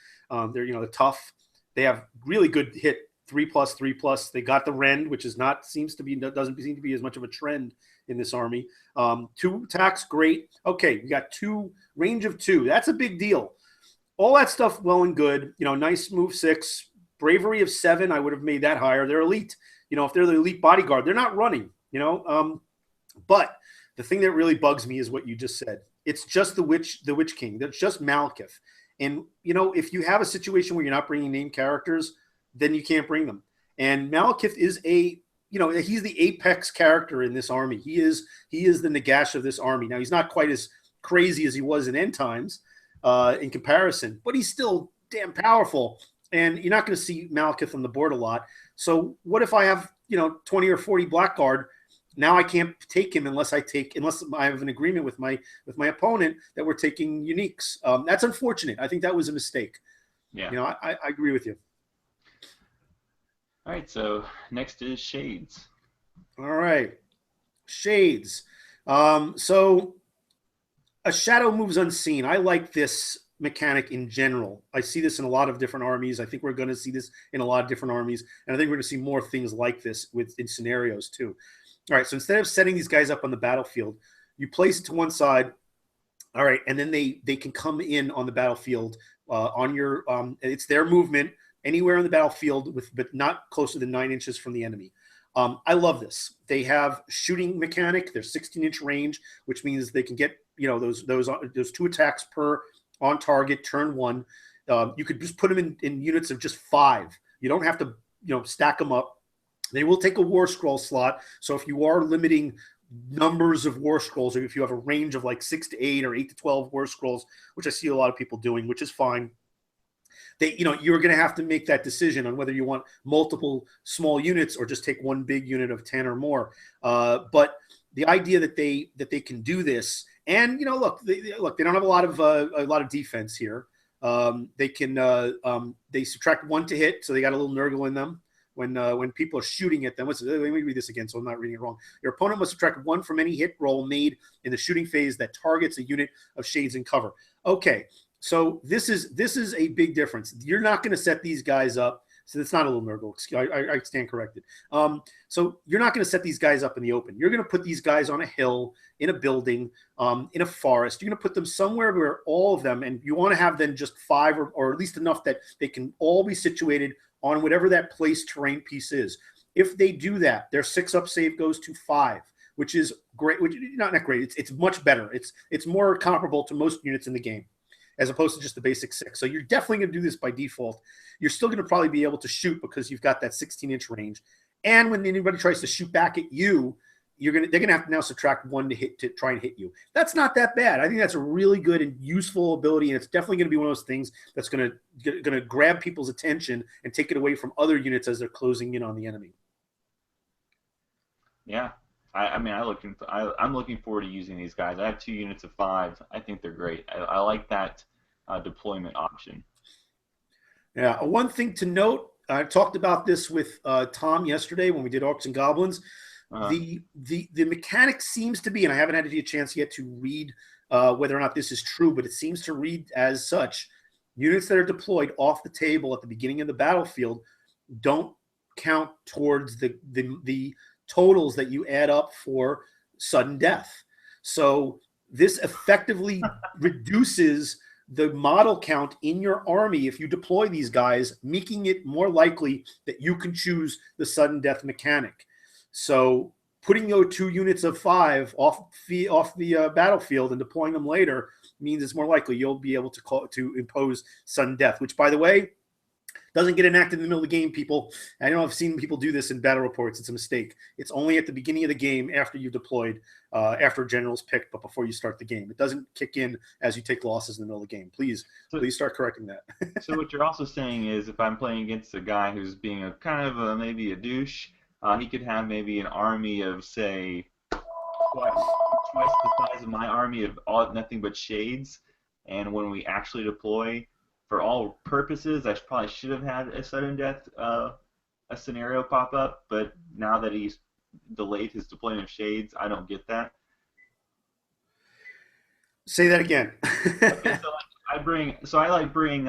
They're tough. They have really good hit 3+, 3+. They got the rend, which doesn't seem to be as much of a trend in this army. 2 attacks, great. Okay, we got 2 range of 2. That's a big deal. All that stuff, well and good. Nice move 6, bravery of 7. I would have made that higher. They're elite. If they're the elite bodyguard, they're not running. But the thing that really bugs me is what you just said. It's just the Witch King. That's just Malekith. And, if you have a situation where you're not bringing named characters, then you can't bring them. And Malekith is he's the apex character in this army. He is the Nagash of this army. Now, he's not quite as crazy as he was in End Times in comparison, but he's still damn powerful. And you're not going to see Malekith on the board a lot. So what if I have, 20 or 40 Blackguard? Now I can't take him unless I have an agreement with my opponent that we're taking uniques. That's unfortunate. I think that was a mistake. Yeah. I agree with you. All right, so next is Shades. All right, Shades. So a shadow moves unseen. I like this mechanic in general. I see this in a lot of different armies. I think we're going to see this in a lot of different armies, and I think we're going to see more things like this in scenarios too. All right, so instead of setting these guys up on the battlefield, you place it to one side. All right, and then they can come in on the battlefield on your. It's their movement anywhere on the battlefield but not closer than 9 inches from the enemy. I love this. They have shooting mechanic. They're 16-inch range, which means they can get those 2 attacks per on target turn 1. You could just put them in units of just 5. You don't have to stack them up. They will take a Warscroll slot. So if you are limiting numbers of Warscrolls, or if you have a range of like 6 to 8 or 8 to 12 Warscrolls, which I see a lot of people doing, which is fine. you're going to have to make that decision on whether you want multiple small units or just take one big unit of 10 or more. But the idea that they can do this, and look, they don't have a lot of defense here. They can they subtract 1 to hit, so they got a little Nurgle in them. When people are shooting at them, let me read this again so I'm not reading it wrong. Your opponent must subtract 1 from any hit roll made in the shooting phase that targets a unit of shades in cover. Okay, so this is a big difference. You're not going to set these guys up. So it's not a little Nurgle. I stand corrected. So you're not going to set these guys up in the open. You're going to put these guys on a hill, in a building, in a forest. You're going to put them somewhere where all of them, and you want to have them just 5 or at least enough that they can all be situated on whatever that place terrain piece is. If they do that, their 6-up save goes to 5, which is great. Which not great. It's much better. It's more comparable to most units in the game, as opposed to just the basic 6. So you're definitely going to do this by default. You're still going to probably be able to shoot because you've got that 16-inch range. And when anybody tries to shoot back at you, they're going to have to now subtract 1 to try and hit you. That's not that bad. I think that's a really good and useful ability, and it's definitely going to be one of those things that's going to grab people's attention and take it away from other units as they're closing in on the enemy. Yeah. I'm looking forward to using these guys. I have 2 units of 5. I think they're great. I like that deployment option. Yeah. One thing to note, I talked about this with Tom yesterday when we did Orcs and Goblins. The mechanic seems to be, and I haven't had a chance yet to read whether or not this is true, but it seems to read as such. Units that are deployed off the table at the beginning of the battlefield don't count towards the totals that you add up for sudden death. So this effectively reduces the model count in your army if you deploy these guys, making it more likely that you can choose the sudden death mechanic. So putting those 2 units of 5 off the battlefield and deploying them later means it's more likely you'll be able to impose sudden death, which, by the way, doesn't get enacted in the middle of the game, people. I know I've seen people do this in battle reports. It's a mistake. It's only at the beginning of the game after you've deployed, after a general's picked, but before you start the game. It doesn't kick in as you take losses in the middle of the game. Please start correcting that. So what you're also saying is if I'm playing against a guy who's being a kind of maybe a douche, he could have maybe an army of, say, twice the size of my army of nothing but shades, and when we actually deploy, for all purposes, I probably should have had a sudden death a scenario pop up, but now that he's delayed his deployment of shades, I don't get that. Say that again. Okay, so I bring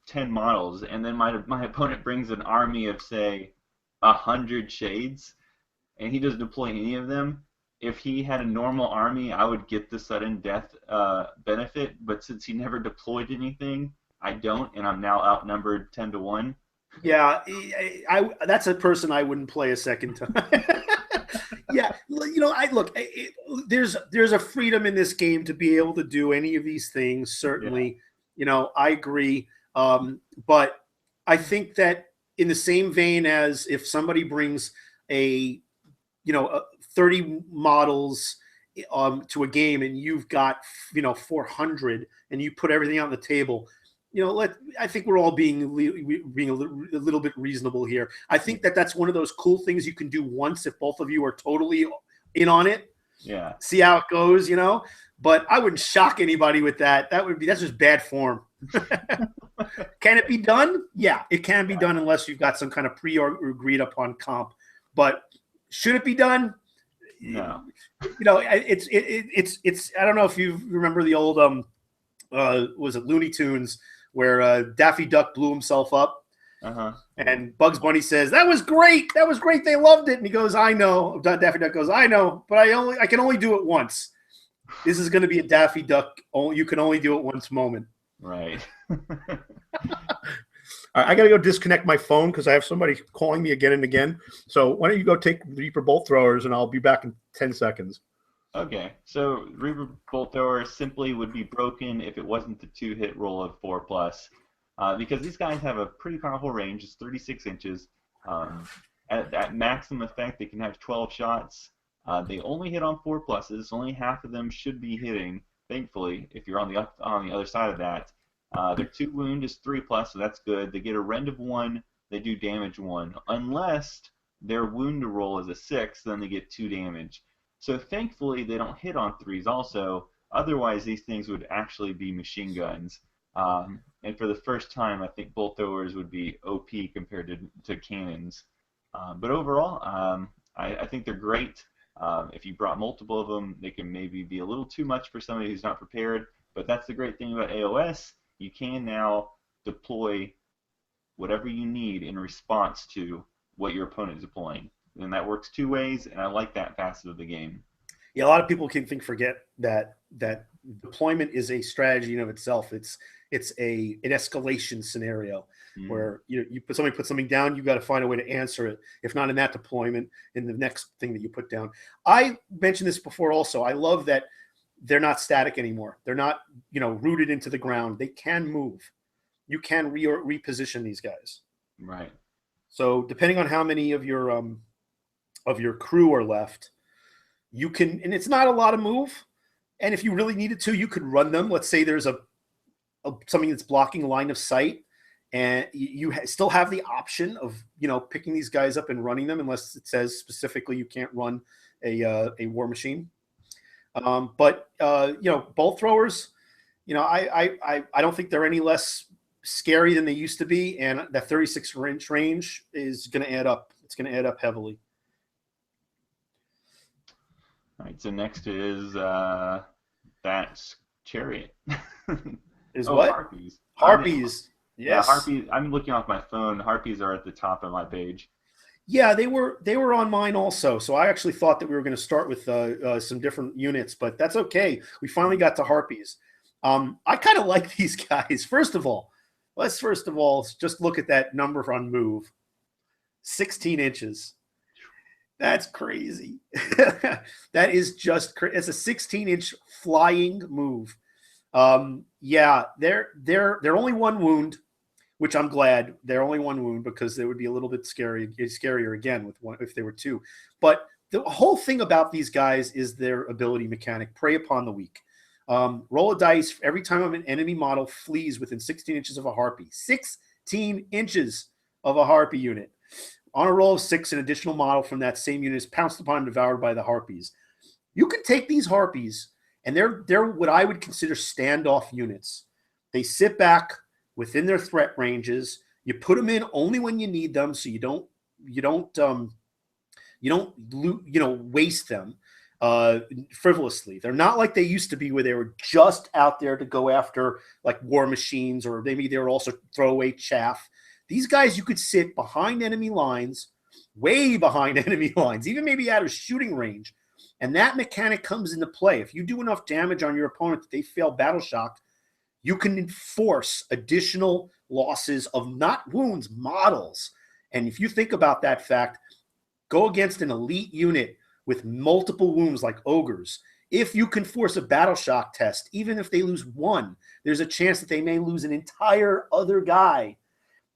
10 models, and then my opponent brings an army of, say, 100 shades, and he doesn't deploy any of them. If he had a normal army, I would get the sudden death benefit, but since he never deployed anything, I don't, and I'm now outnumbered 10 to 1. Yeah, that's a person I wouldn't play a second time. Yeah, there's a freedom in this game to be able to do any of these things. Certainly, yeah. I agree. But I think that in the same vein as if somebody brings 30 models to a game and you've got 400 and you put everything on the table. I think we're all being a little bit reasonable here. I think that's one of those cool things you can do once if both of you are totally in on it. Yeah. See how it goes, But I wouldn't shock anybody with that. That's just bad form. Can it be done? Yeah, it can be done unless you've got some kind of pre-agreed upon comp. But should it be done? No. It's. I don't know if you remember the old was it Looney Tunes where Daffy Duck blew himself up. Uh-huh. And Bugs Bunny says, "That was great. That was great. They loved it." And he goes, "I know." Daffy Duck goes, "I know, but I can only do it once." This is going to be a Daffy Duck. You can only do it once moment. Right. I got to go disconnect my phone because I have somebody calling me again and again. So why don't you go take Reaper bolt throwers and I'll be back in 10 seconds. Okay, so Reaper bolt thrower simply would be broken if it wasn't the 2-hit roll of 4+, because these guys have a pretty powerful range. It's 36 inches. At maximum effect, they can have 12 shots. They only hit on 4+. Only half of them should be hitting. Thankfully, if you're on the other side of that, Their 2 wound is 3+, so that's good. They get a rend of 1, they do damage 1. Unless their wound roll is a 6, then they get 2 damage. So thankfully they don't hit on 3s also. Otherwise these things would actually be machine guns. And for the first time, I think bolt throwers would be OP compared to cannons. But overall, I think they're great. If you brought multiple of them, they can maybe be a little too much for somebody who's not prepared. But that's the great thing about AoS. You can now deploy whatever you need in response to what your opponent is deploying. And that works 2 ways, and I like that facet of the game. Yeah, a lot of people can forget that deployment is a strategy in of itself. It's an escalation scenario where you put something down, you got to find a way to answer it. If not in that deployment, in the next thing that you put down. I mentioned this before also. I love that they're not static anymore. They're not rooted into the ground. They can move. You can reposition these guys. Right. So depending on how many of your crew are left, you can, and it's not a lot of move. And if you really needed to, you could run them. Let's say there's something that's blocking line of sight, and you still have the option of picking these guys up and running them, unless it says specifically you can't run a war machine. But bolt throwers, I don't think they're any less scary than they used to be, and that 36-inch range is going to add up. It's going to add up heavily. All right, so next is that's chariot. Is what? Harpies. Harpies. Yes. Yeah, harpies. I'm looking off my phone. Harpies are at the top of my page. Yeah, they were on mine also. So I actually thought that we were going to start with some different units, but that's okay. We finally got to harpies. I kind of like these guys. Let's just look at that number on move. 16 inches. That's crazy. That is just crazy. It's a 16-inch flying move. Yeah, they're only 1 wound, which I'm glad they're only 1 wound, because they would be a little bit scarier again with one if they were 2. But the whole thing about these guys is their ability mechanic: prey upon the weak. Roll a dice every time an enemy model flees within 16 inches of a harpy. 16 inches of a harpy unit. On a roll of 6, an additional model from that same unit is pounced upon and devoured by the harpies. You can take these harpies, and they're what I would consider standoff units. They sit back within their threat ranges. You put them in only when you need them, so you don't waste them frivolously. They're not like they used to be, where they were just out there to go after like war machines, or maybe they were also throwaway chaff. These guys, you could sit behind enemy lines, way behind enemy lines, even maybe out of shooting range. And that mechanic comes into play. If you do enough damage on your opponent that they fail battle shock, you can enforce additional losses of not wounds, models. And if you think about that fact, go against an elite unit with multiple wounds like ogres. If you can force a battle shock test, even if they lose 1, there's a chance that they may lose an entire other guy.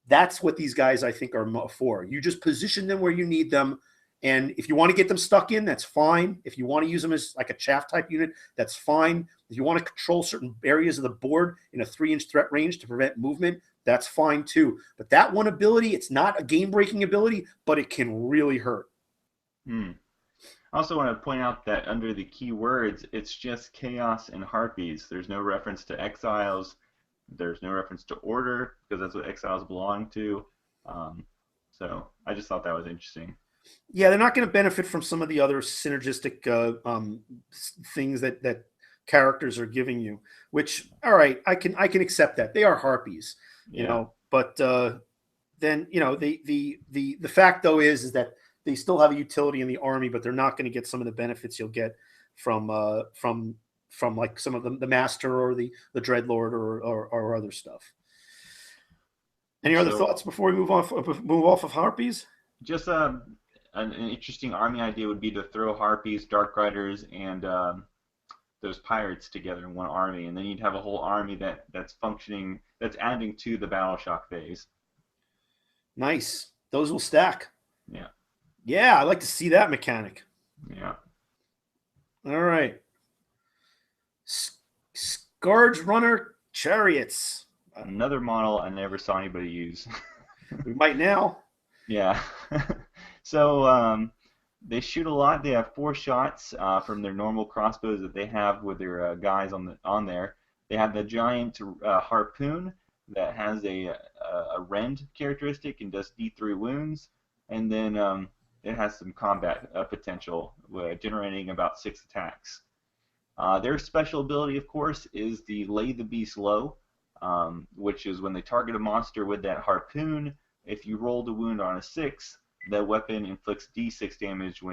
That's what these guys, I think, are for. You just position them where you need them. And if you want to get them stuck in, that's fine. If you want to use them as like a chaff type unit, that's fine. If you want to control certain areas of the board in a 3-inch threat range to prevent movement, that's fine too. But that one ability, it's not a game-breaking ability, but it can really hurt. I also want to point out that under the keywords, it's just chaos and harpies. There's no reference to exiles. There's no reference to order, because that's what exiles belong to. So I just thought that was interesting. Yeah, they're not going to benefit from some of the other synergistic things that characters are giving you. Which, all right, I can accept that. They are harpies, But then the fact though is that they still have a utility in the army, but they're not going to get some of the benefits you'll get from like some of the master or the dreadlord or other stuff. Any other thoughts before we move off of harpies? Just an interesting army idea would be to throw harpies, dark riders, and those pirates together in one army, and then you'd have a whole army that's functioning, that's adding to the battle shock phase. Nice. Those will stack. Yeah. Yeah, I'd like to see that mechanic. Yeah. All right. Scourge Runner chariots. Another model I never saw anybody use. We might now. Yeah. So they shoot a lot. They have 4 shots from their normal crossbows that they have with their guys on there. They have the giant harpoon that has a rend characteristic and does D3 wounds, and then it has some combat potential, generating about 6 attacks. Their special ability, of course, is the Lay the Beast Low, which is when they target a monster with that harpoon. If you roll the wound on a 6, that weapon inflicts D6 damage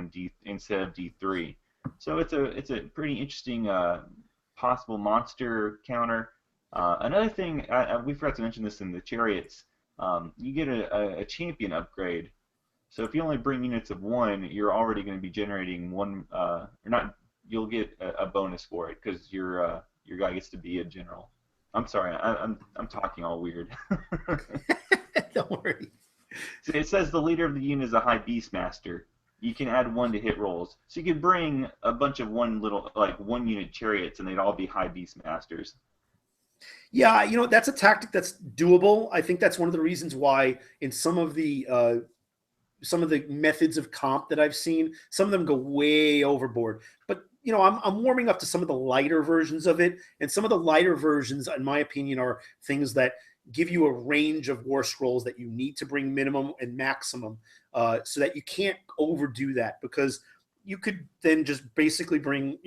instead of D3. So it's a pretty interesting possible monster counter. Another thing, we forgot to mention this in the chariots. You get a champion upgrade. So if you only bring units of 1, you're already going to be generating one, or not. You'll get a bonus for it because your guy gets to be a general. I'm sorry, I'm talking all weird. Don't worry. So it says the leader of the unit is a high beast master. You can add 1 to hit rolls. So you could bring a bunch of one unit chariots, and they'd all be high beast masters. Yeah, that's a tactic that's doable. I think that's one of the reasons why in some of the methods of comp that I've seen, some of them go way overboard. But I'm warming up to some of the lighter versions of it, and some of the lighter versions, in my opinion, are things that give you a range of war scrolls that you need to bring minimum and maximum, so that you can't overdo that, because you could then just basically bring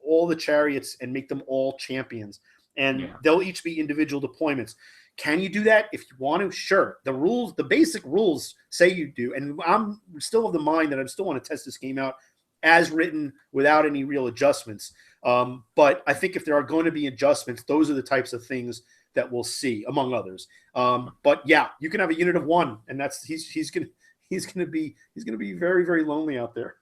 all the chariots and make them all champions, and they'll each be individual deployments. Can you do that if you want to? Sure. The basic rules say you do, and I'm still of the mind that I still want to test this game out as written without any real adjustments. But I think if there are going to be adjustments, those are the types of things that we'll see, among others. But yeah, you can have a unit of 1, and that's he's gonna be very, very lonely out there.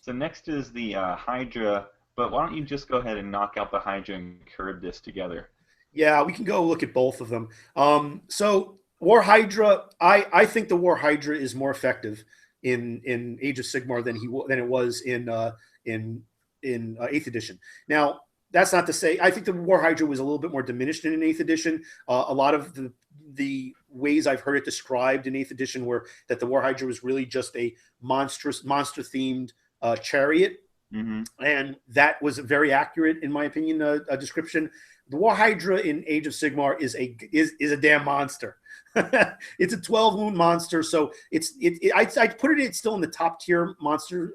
So next is the Hydra, but why don't you just go ahead and knock out the Hydra and curb this together? Yeah, we can go look at both of them. So War Hydra, I think the War Hydra is more effective in Age of Sigmar than it was in 8th edition. Now, that's not to say I think the War Hydra was a little bit more diminished in 8th edition. A lot of the ways I've heard it described in 8th edition were that the War Hydra was really just a monster themed chariot, and that was very accurate in my opinion. A description. The War Hydra in Age of Sigmar is a damn monster. It's a 12 wound monster, so I'd put it still in the top tier monster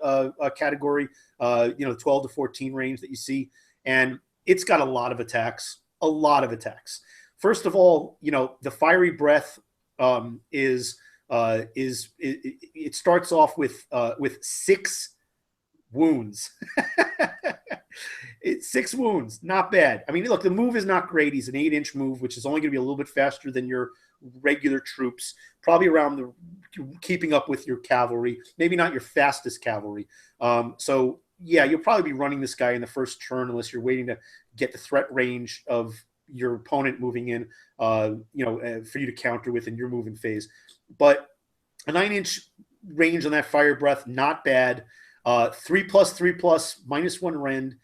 category. 12 to 14 range that you see, and it's got a lot of attacks. First of all, the fiery breath it starts off with 6 wounds. It's 6 wounds, not bad. I mean, look, the move is not great. He's an 8-inch move, which is only going to be a little bit faster than your regular troops, probably around keeping up with your cavalry, maybe not your fastest cavalry. So yeah, you'll probably be running this guy in the first turn unless you're waiting to get the threat range of your opponent moving in, for you to counter with in your moving phase. But a 9-inch range on that fire breath, not bad. 3+3+, -1 rend.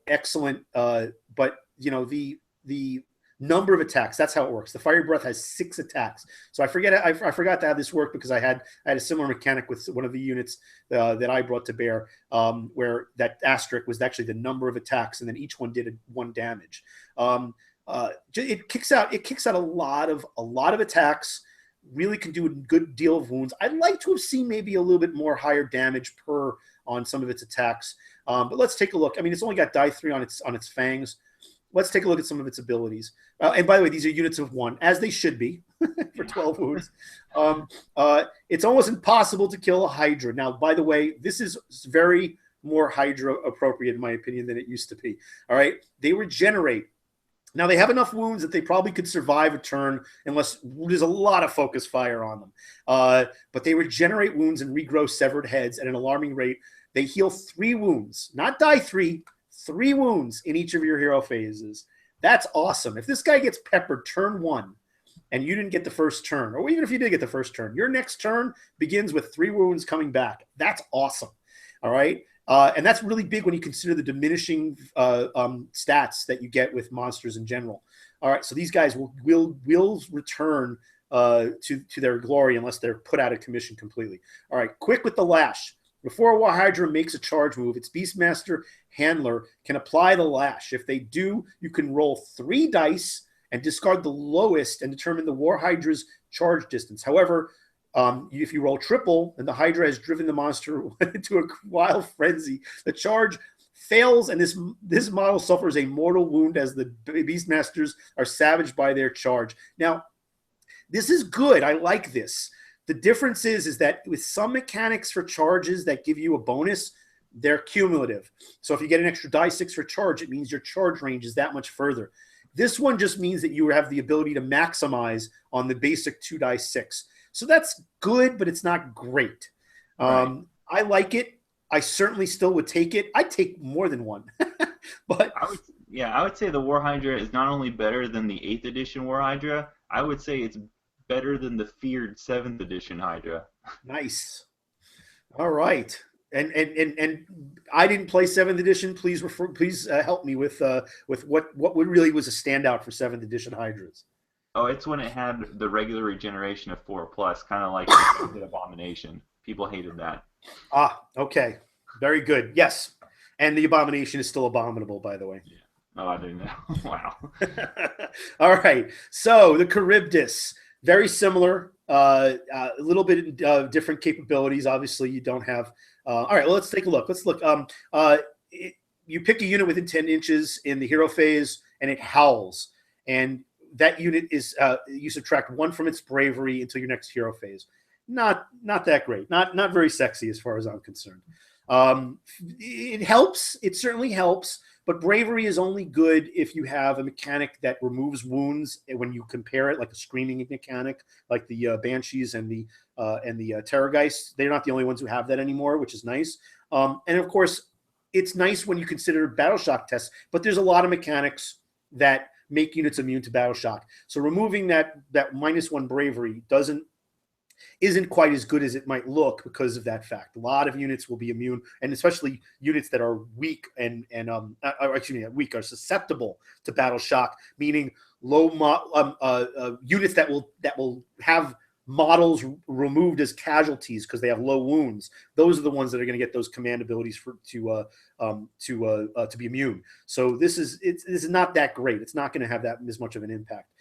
Excellent. But the number of attacks, that's how it works. The fire breath has 6 attacks. So I forgot to have this work because I had a similar mechanic with one of the units that I brought to bear, where that asterisk was actually the number of attacks, and then each one did 1 damage. It kicks out a lot of attacks. Really can do a good deal of wounds. I'd like to have seen maybe a little bit more higher damage per on some of its attacks. But let's take a look. I mean, it's only got die 3 on its fangs. Let's take a look at some of its abilities. And by the way, these are units of 1, as they should be for 12 wounds. It's almost impossible to kill a Hydra. Now, by the way, this is very more Hydra appropriate, in my opinion, than it used to be. All right. They regenerate. Now, they have enough wounds that they probably could survive a turn unless there's a lot of focus fire on them. But they regenerate wounds and regrow severed heads at an alarming rate. They heal 3 wounds, not die 3 wounds in each of your hero phases. That's awesome. If this guy gets peppered turn 1 and you didn't get the first turn, or even if you did get the first turn, your next turn begins with 3 wounds coming back. That's awesome. All right. And that's really big when you consider the diminishing stats that you get with monsters in general. All right, so these guys will return to their glory unless they're put out of commission completely. All right, quick with the lash. Before a War Hydra makes a charge move, its Beastmaster handler can apply the lash. If they do, you can roll 3 dice and discard the lowest and determine the War Hydra's charge distance. However, if you roll triple and the Hydra has driven the monster into a wild frenzy, the charge fails, and this model suffers a mortal wound as the Beastmasters are savaged by their charge. Now, this is good. I like this. The difference is that with some mechanics for charges that give you a bonus, they're cumulative. So if you get an extra die 6 for charge, it means your charge range is that much further. This one just means that you have the ability to maximize on the basic 2 die 6. So that's good, but it's not great. Right. I like it. I certainly still would take it. I'd take more than one. But I would say the War Hydra is not only better than the 8th edition War Hydra, I would say it's better than the feared 7th edition Hydra. nice. All right. And I didn't play 7th edition. Please help me with what really was a standout for 7th edition Hydras. Oh, it's when it had the regular regeneration of 4+, kind of like the Abomination. People hated that. Ah, okay. Very good. Yes. And the Abomination is still abominable, by the way. Yeah. Oh, I didn't know. Wow. All right. So the Charybdis, very similar, a little bit different capabilities. Obviously, you don't have. All right. Well, let's take a look. Let's look. You pick a unit within 10 inches in the hero phase, and it howls. And that unit is you subtract 1 from its bravery until your next hero phase. Not that great. Not very sexy as far as I'm concerned. It helps. It certainly helps. But bravery is only good if you have a mechanic that removes wounds when you compare it, like a screaming mechanic, like the Banshees and the Terrorgeists. They're not the only ones who have that anymore, which is nice. And of course, it's nice when you consider battle shock tests. But there's a lot of mechanics that make units immune to battle shock. So removing that -1 bravery isn't quite as good as it might look because of that fact. A lot of units will be immune, and especially units that are weak are susceptible to battle shock, meaning units that will have models removed as casualties because they have low wounds. Those are the ones that are going to get those command abilities to be immune. So this is not that great. It's not going to have that as much of an impact.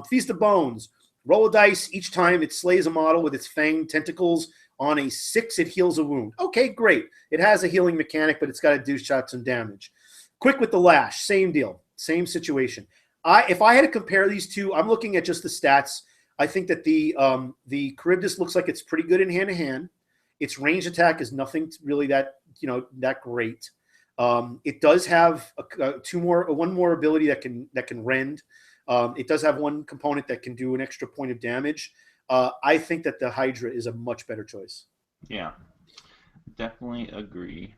Feast of Bones. Roll a dice. Each time it slays a model with its fanged tentacles. On a 6, it heals a wound. Okay, great. It has a healing mechanic, but it's got to do shots and damage. Quick with the lash. Same deal. Same situation. If I had to compare these two, I'm looking at just the stats. I think that the Charybdis looks like it's pretty good in hand-to-hand. Its range attack is nothing really that great. It does have one more ability that can rend. It does have one component that can do an extra point of damage. I think that the Hydra is a much better choice. Yeah, definitely agree.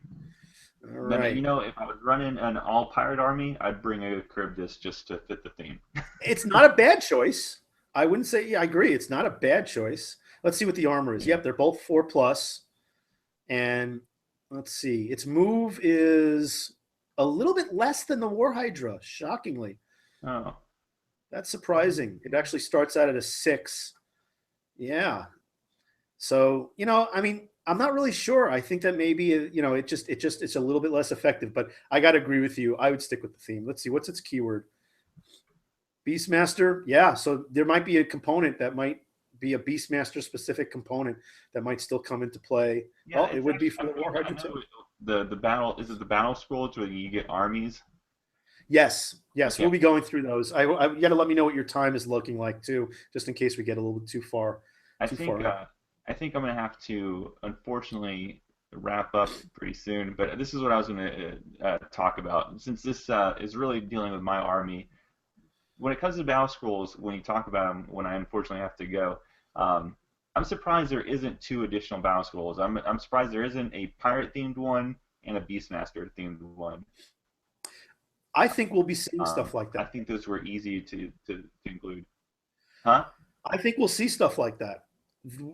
All right. But if I was running an all-pirate army, I'd bring a Charybdis just to fit the theme. It's not a bad choice. I wouldn't say. Yeah, I agree. It's not a bad choice. Let's see what the armor is. Yep, they're both 4+. And let's see. Its move is a little bit less than the War Hydra, shockingly. Oh. That's surprising. It actually starts out at a 6. Yeah. So, I'm not really sure. I think that maybe, it's a little bit less effective, but I got to agree with you. I would stick with the theme. Let's see. What's its keyword? Beastmaster. Yeah. So there might be a component that might be a Beastmaster specific component that might still come into play. Yeah, it would be for the War Hydra too. The battle, is it the battle scrolls where you get armies? Yes. Okay. We'll be going through those. You got to let me know what your time is looking like too, just in case we get a little bit too far. I think I'm going to have to, unfortunately, wrap up pretty soon. But this is what I was going to talk about. Since this is really dealing with my army, when it comes to battle scrolls, when you talk about them, when I unfortunately have to go, I'm surprised there isn't 2 additional battle scrolls. I'm surprised there isn't a pirate themed one and a Beastmaster themed one. I think we'll be seeing stuff like that. I think those were easy to include. Huh? I think we'll see stuff like that.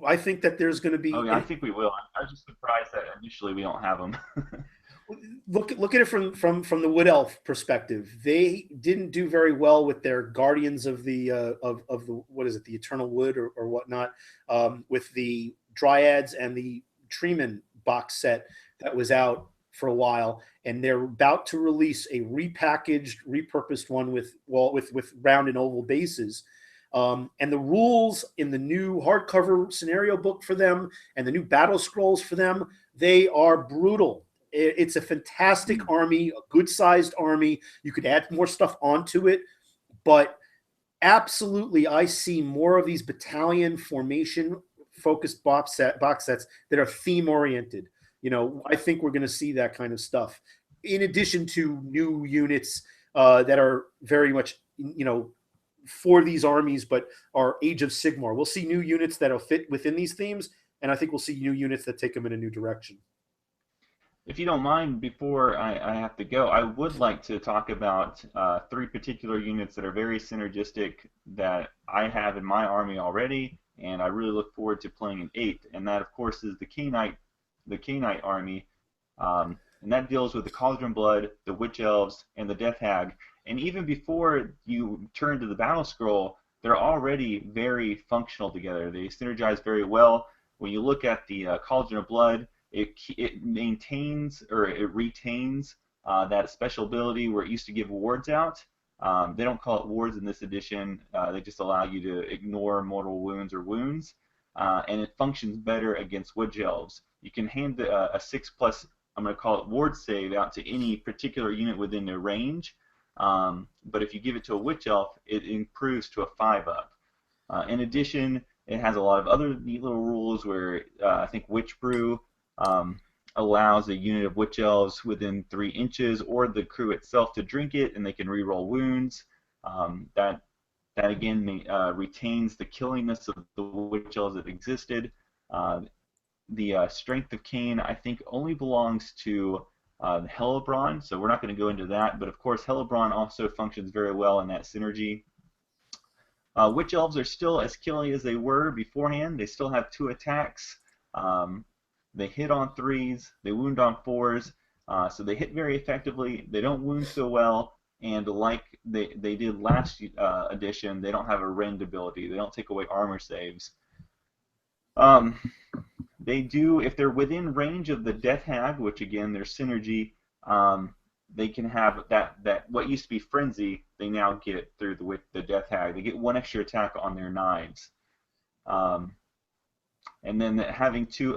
I think that there's going to be. Oh, yeah, I think we will. I was just surprised that initially we don't have them. look at it from the Wood Elf perspective. They didn't do very well with their Guardians of the of the what is it, the Eternal Wood or whatnot, with the Dryads and the Treeman box set that was out for a while, and they're about to release a repackaged, repurposed one with round and oval bases. And the rules in the new hardcover scenario book for them and the new battle scrolls for them, they are brutal. It's a fantastic army, a good-sized army. You could add more stuff onto it, but absolutely, I see more of these battalion formation focused box sets that are theme oriented. I think we're going to see that kind of stuff, in addition to new units that are very much for these armies, but are Age of Sigmar. We'll see new units that'll fit within these themes, and I think we'll see new units that take them in a new direction. If you don't mind, before I have to go, I would like to talk about 3 particular units that are very synergistic that I have in my army already, and I really look forward to playing in 8th. And that, of course, is the Khaine army, and that deals with the Cauldron Blood, the Witch Elves, and the Death Hag. And even before you turn to the Battle Scroll, they're already very functional together. They synergize very well. When you look at the Cauldron of Blood, it maintains, or it retains that special ability where it used to give wards out. They don't call it wards in this edition. They just allow you to ignore mortal wounds or wounds, and it functions better against Witch Elves. You can hand a 6+, I'm going to call it ward save, out to any particular unit within their range, but if you give it to a Witch Elf, it improves to a 5-up. In addition, it has a lot of other neat little rules where I think Witch Brew allows a unit of Witch Elves within 3 inches or the crew itself to drink it, and they can reroll wounds. That again retains the killingness of the Witch Elves that existed. The Strength of Khaine, I think, only belongs to Hellebron, so we're not going to go into that. But of course, Hellebron also functions very well in that synergy. Witch Elves are still as killy as they were beforehand. They still have 2 attacks. They hit on 3s, they wound on 4s, so they hit very effectively. They don't wound so well, and like they did last edition, they don't have a rend ability. They don't take away armor saves. They do, if they're within range of the Death Hag, which again, their synergy, they can have that what used to be Frenzy, they now get through the Death Hag. They get 1 extra attack on their knives. And then having 2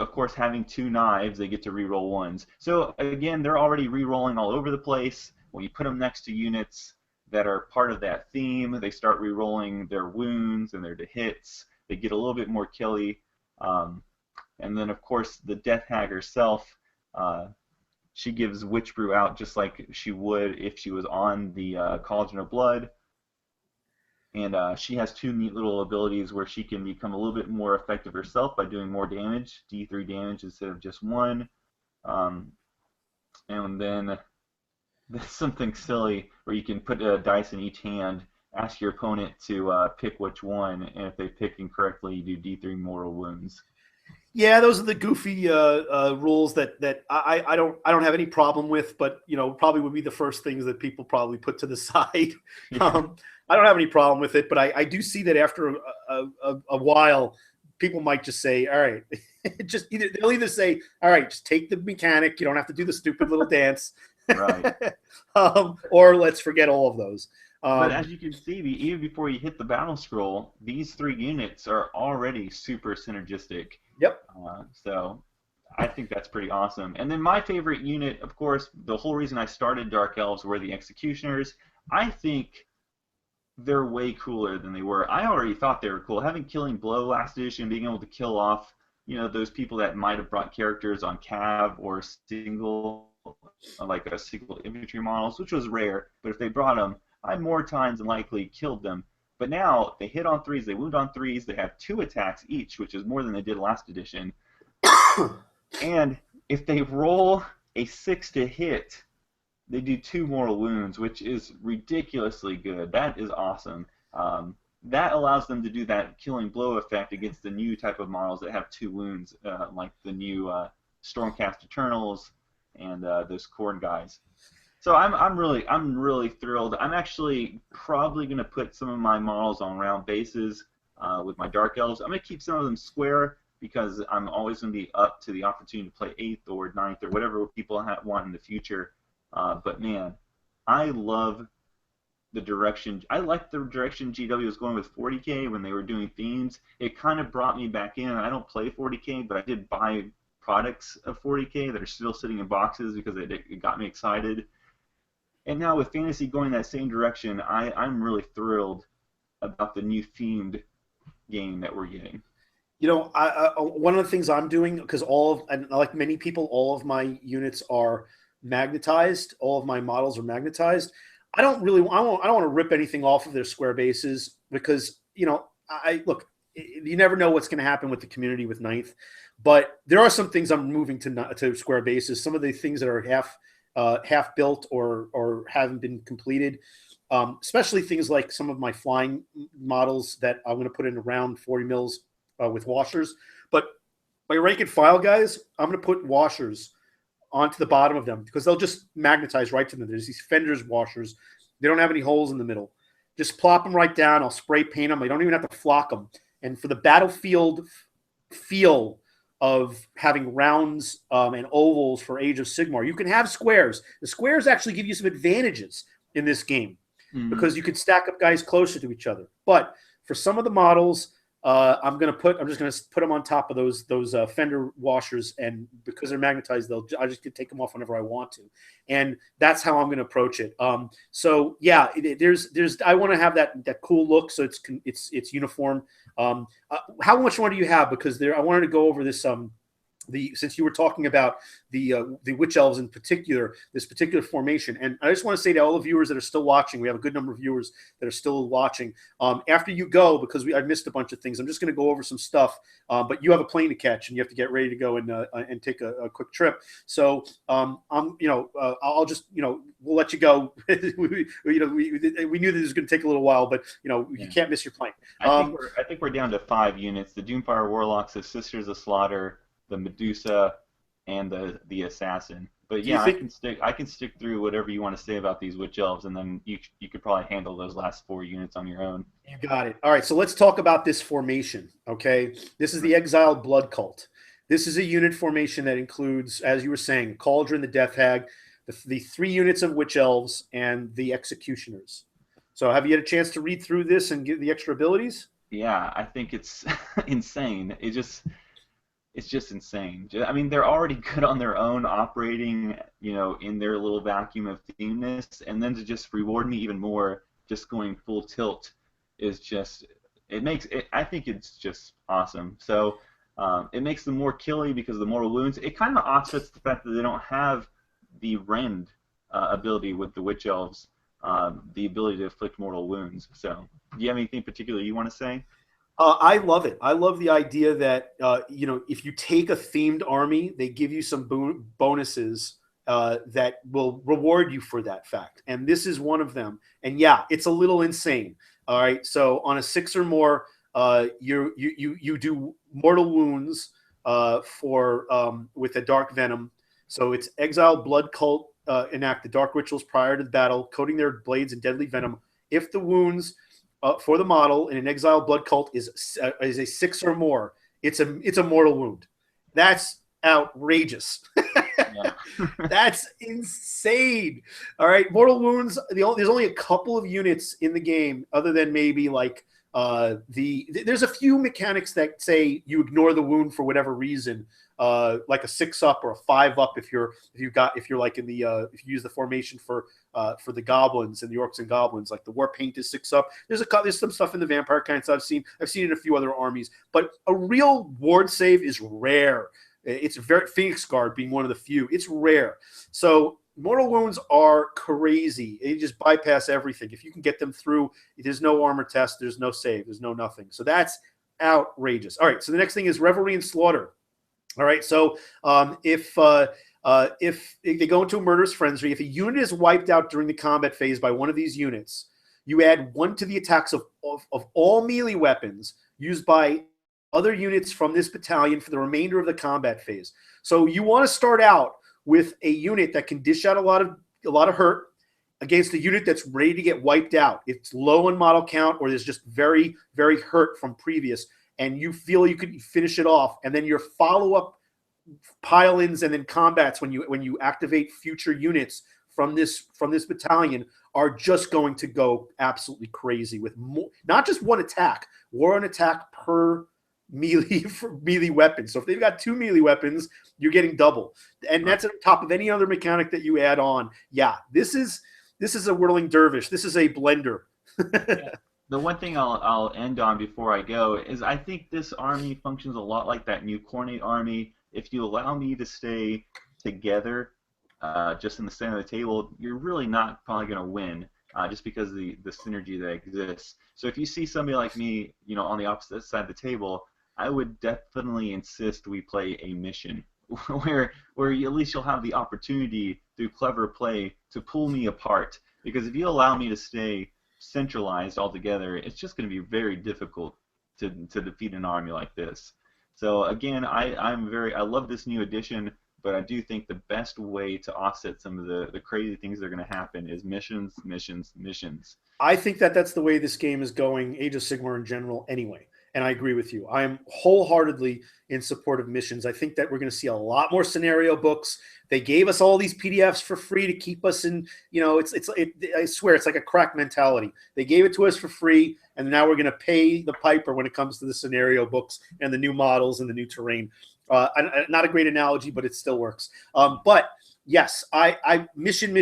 knives, they get to reroll 1s. So again, they're already rerolling all over the place. When you put them next to units that are part of that theme, they start rerolling their wounds and their hits. They get a little bit more killy. And then, of course, the Death Hag herself, she gives Witch Brew out just like she would if she was on the Cauldron of Blood. And she has 2 neat little abilities where she can become a little bit more effective herself by doing more damage, D3 damage instead of just 1. And then there's something silly where you can put a dice in each hand, ask your opponent to pick which one, and if they pick incorrectly, you do D3 mortal wounds. Yeah, those are the goofy rules that I don't have any problem with, but probably would be the first things that people probably put to the side. Yeah. I don't have any problem with it, but I do see that after a while, people might just say, "All right," they'll either say, "All right, just take the mechanic. You don't have to do the stupid little dance," Right. Or let's forget all of those. But as you can see, even before you hit the battle scroll, these 3 units are already super synergistic. Yep. So I think that's pretty awesome. And then my favorite unit, of course, the whole reason I started Dark Elves were the Executioners. I think they're way cooler than they were. I already thought they were cool. Having Killing Blow last edition, being able to kill off, those people that might have brought characters on cav or single infantry models, which was rare. But if they brought them, I more times than likely killed them. But now they hit on 3s, they wound on 3s, they have 2 attacks each, which is more than they did last edition. And if they roll a 6 to hit, they do 2 mortal wounds, which is ridiculously good. That is awesome. That allows them to do that Killing Blow effect against the new type of models that have 2 wounds, like the new Stormcast Eternals, and those corn guys. So I'm really thrilled. I'm actually probably going to put some of my models on round bases with my Dark Elves. I'm going to keep some of them square because I'm always going to be up to the opportunity to play 8th or 9th or whatever people want in the future. But man, I love the direction. I like the direction GW was going with 40K when they were doing themes. It kind of brought me back in. I don't play 40K, but I did buy products of 40K that are still sitting in boxes because it got me excited. And now with fantasy going that same direction, I'm really thrilled about the new themed game that we're getting. You know, one of the things I'm doing, because and like many people, all of my units are magnetized. All of my models are magnetized. I don't want to rip anything off of their square bases because, you know, look, you never know what's going to happen with the community with Ninth, but there are some things I'm moving to square bases. Some of the things that are half built or haven't been completed, especially things like some of my flying models that I'm going to put in around 40 mils with washers. But my rank and file guys, I'm going to put washers onto the bottom of them because they'll just magnetize right to them. There's these fenders washers. They don't have any holes in the middle. Just plop them right down. I'll spray paint them. I don't even have to flock them. And for the battlefield feel of having rounds and ovals for Age of Sigmar, you can have squares. The squares actually give you some advantages in this game because you could stack up guys closer to each other. But for some of the models, I'm just gonna put them on top of those fender washers, and because they're magnetized, I just can take them off whenever I want to, and that's how I'm gonna approach it. So yeah, I want to have that cool look, so it's uniform. How much more do you have? Because I wanted to go over this since you were talking about the witch elves in particular, this particular formation, and I just want to say to all the viewers that are still watching, we have a good number of viewers that are still watching. After you go, because I missed a bunch of things, I'm just going to go over some stuff. But you have a plane to catch, and you have to get ready to go and take a quick trip. So I'll just we'll let you go. we knew that it was going to take a little while, but you can't miss your plane. I think we're down to 5 units: the Doomfire Warlocks, the Sisters of Slaughter, the Medusa, and the Assassin. But yeah, I can stick through whatever you want to say about these witch elves, and then you could probably handle those last 4 units on your own. You got it. All right, so let's talk about this formation. Okay, this is the Exiled Blood Cult. This is a unit formation that includes, as you were saying, Cauldron, the Death Hag, the 3 units of witch elves, and the Executioners. So have you had a chance to read through this and get the extra abilities? Yeah, I think it's insane. It's just insane. I mean, they're already good on their own, operating, in their little vacuum of themeness, and then to just reward me even more, just going full tilt, is just I think it's just awesome. So it makes them more killy because of the mortal wounds. It kind of offsets the fact that they don't have the rend ability with the witch elves, the ability to inflict mortal wounds. So, do you have anything particular you want to say? I love it. I love the idea that if you take a themed army, they give you some bonuses that will reward you for that fact, and this is one of them. And yeah, it's a little insane. All right, so on a 6 or more, you do mortal wounds with a dark venom. So it's Exiled Blood Cult enact the dark rituals prior to the battle, coating their blades in deadly venom. If the wounds for the model in an Exiled Blood Cult is a 6 or more, it's a mortal wound. That's outrageous. Yeah. That's insane. All right, mortal wounds. There's only a couple of units in the game, other than maybe like there's a few mechanics that say you ignore the wound for whatever reason, like a 6 up or a 5 up if you use the formation for the goblins and the orcs and goblins, like the war paint is 6 up. There's some stuff in the vampire kinds I've seen it in a few other armies, but a real ward save is rare. It's very Phoenix Guard being one of the few. It's rare. So mortal wounds are crazy. They just bypass everything. If you can get them through, there's no armor test, there's no save, there's no nothing. So that's outrageous. All right, so the next thing is Revelry and Slaughter. All right, so if they go into a murderous frenzy, if a unit is wiped out during the combat phase by one of these units, you add 1 to the attacks of all melee weapons used by other units from this battalion for the remainder of the combat phase. So you want to start out with a unit that can dish out a lot of hurt against a unit that's ready to get wiped out. It's low on model count, or there's just very, very hurt from previous, and you feel you could finish it off, and then your follow-up pile-ins and then combats when you activate future units from this battalion are just going to go absolutely crazy with more, not just one attack, one attack per melee weapon. So if they've got 2 melee weapons, you're getting double, and that's on top of any other mechanic that you add on. Yeah, this is a whirling dervish. This is a blender. Yeah. The one thing I'll end on before I go is I think this army functions a lot like that new Khornate army. If you allow me to stay together, just in the center of the table, you're really not probably going to win, just because of the synergy that exists. So if you see somebody like me, on the opposite side of the table, I would definitely insist we play a mission where at least you'll have the opportunity through clever play to pull me apart. Because if you allow me to stay centralized altogether, it's just going to be very difficult to defeat an army like this. So again, I love this new edition, but I do think the best way to offset some of the crazy things that are going to happen is missions, missions, missions. I think that's the way this game is going, Age of Sigmar in general anyway. And I agree with you. I am wholeheartedly in support of missions. I think that we're going to see a lot more scenario books. They gave us all these PDFs for free to keep us in, I swear it's like a crack mentality. They gave it to us for free, and now we're going to pay the piper when it comes to the scenario books and the new models and the new terrain. Not a great analogy, but it still works. But yes, I mission,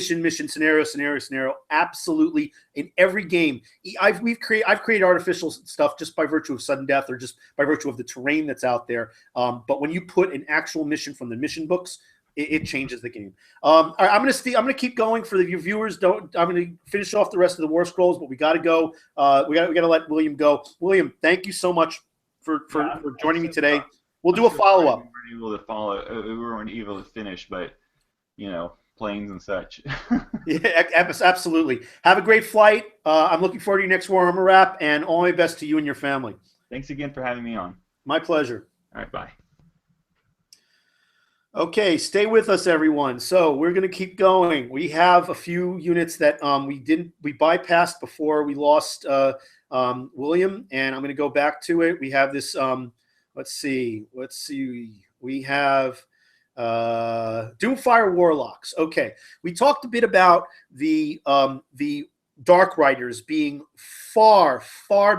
scenario, absolutely in every game. I've created artificial stuff just by virtue of sudden death or just by virtue of the terrain that's out there. But when you put an actual mission from the mission books, it changes the game. All right, I'm gonna keep going for the viewers. I'm gonna finish off the rest of the Warscrolls, but we got to go. We got to let William go. William, thank you so much for joining me today. We'll do a follow-up. We weren't able to finish, but planes and such. Yeah, absolutely. Have a great flight. I'm looking forward to your next Warhammer wrap, and all my best to you and your family. Thanks again for having me on. My pleasure. All right, bye. Okay, stay with us, everyone. So we're going to keep going. We have a few units that we bypassed before we lost William, and I'm going to go back to it. We have this. Let's see. We have Doomfire Warlocks. Okay, we talked a bit about the Dark Riders being far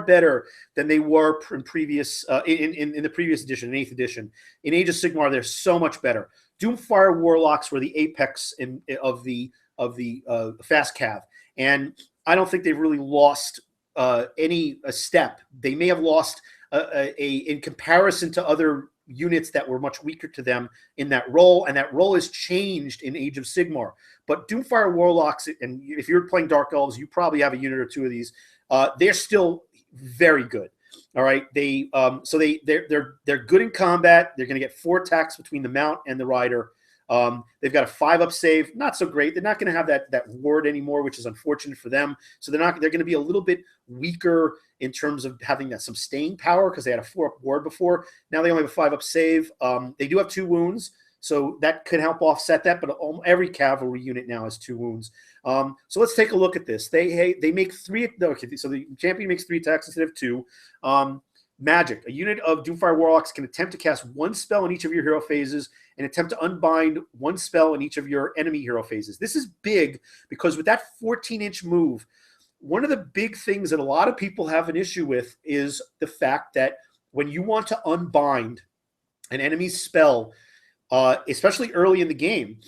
better than they were in previous in the previous edition, in 8th edition. In Age of Sigmar, they're so much better. Doomfire Warlocks were the apex of the fast cav, and I don't think they've really lost any step. They may have lost in comparison to other units that were much weaker to them in that role, and that role has changed in Age of Sigmar. But Doomfire Warlocks, and if you're playing Dark Elves, you probably have a unit or two of these. They're still very good. All right, they're good in combat. They're going to get 4 attacks between the mount and the rider. They've got a 5-up save, not so great. They're not going to have that ward anymore, which is unfortunate for them. So they're going to be a little bit weaker in terms of having some staying power because they had a 4-up ward before. Now they only have a 5-up save. They do have 2 wounds, so that could help offset that. But every cavalry unit now has 2 wounds. So let's take a look at this. They make 3. Okay, so the champion makes 3 attacks instead of 2. Magic. A unit of Doomfire Warlocks can attempt to cast 1 spell in each of your hero phases and attempt to unbind 1 spell in each of your enemy hero phases. This is big because with that 14-inch move, one of the big things that a lot of people have an issue with is the fact that when you want to unbind an enemy's spell, especially early in the game,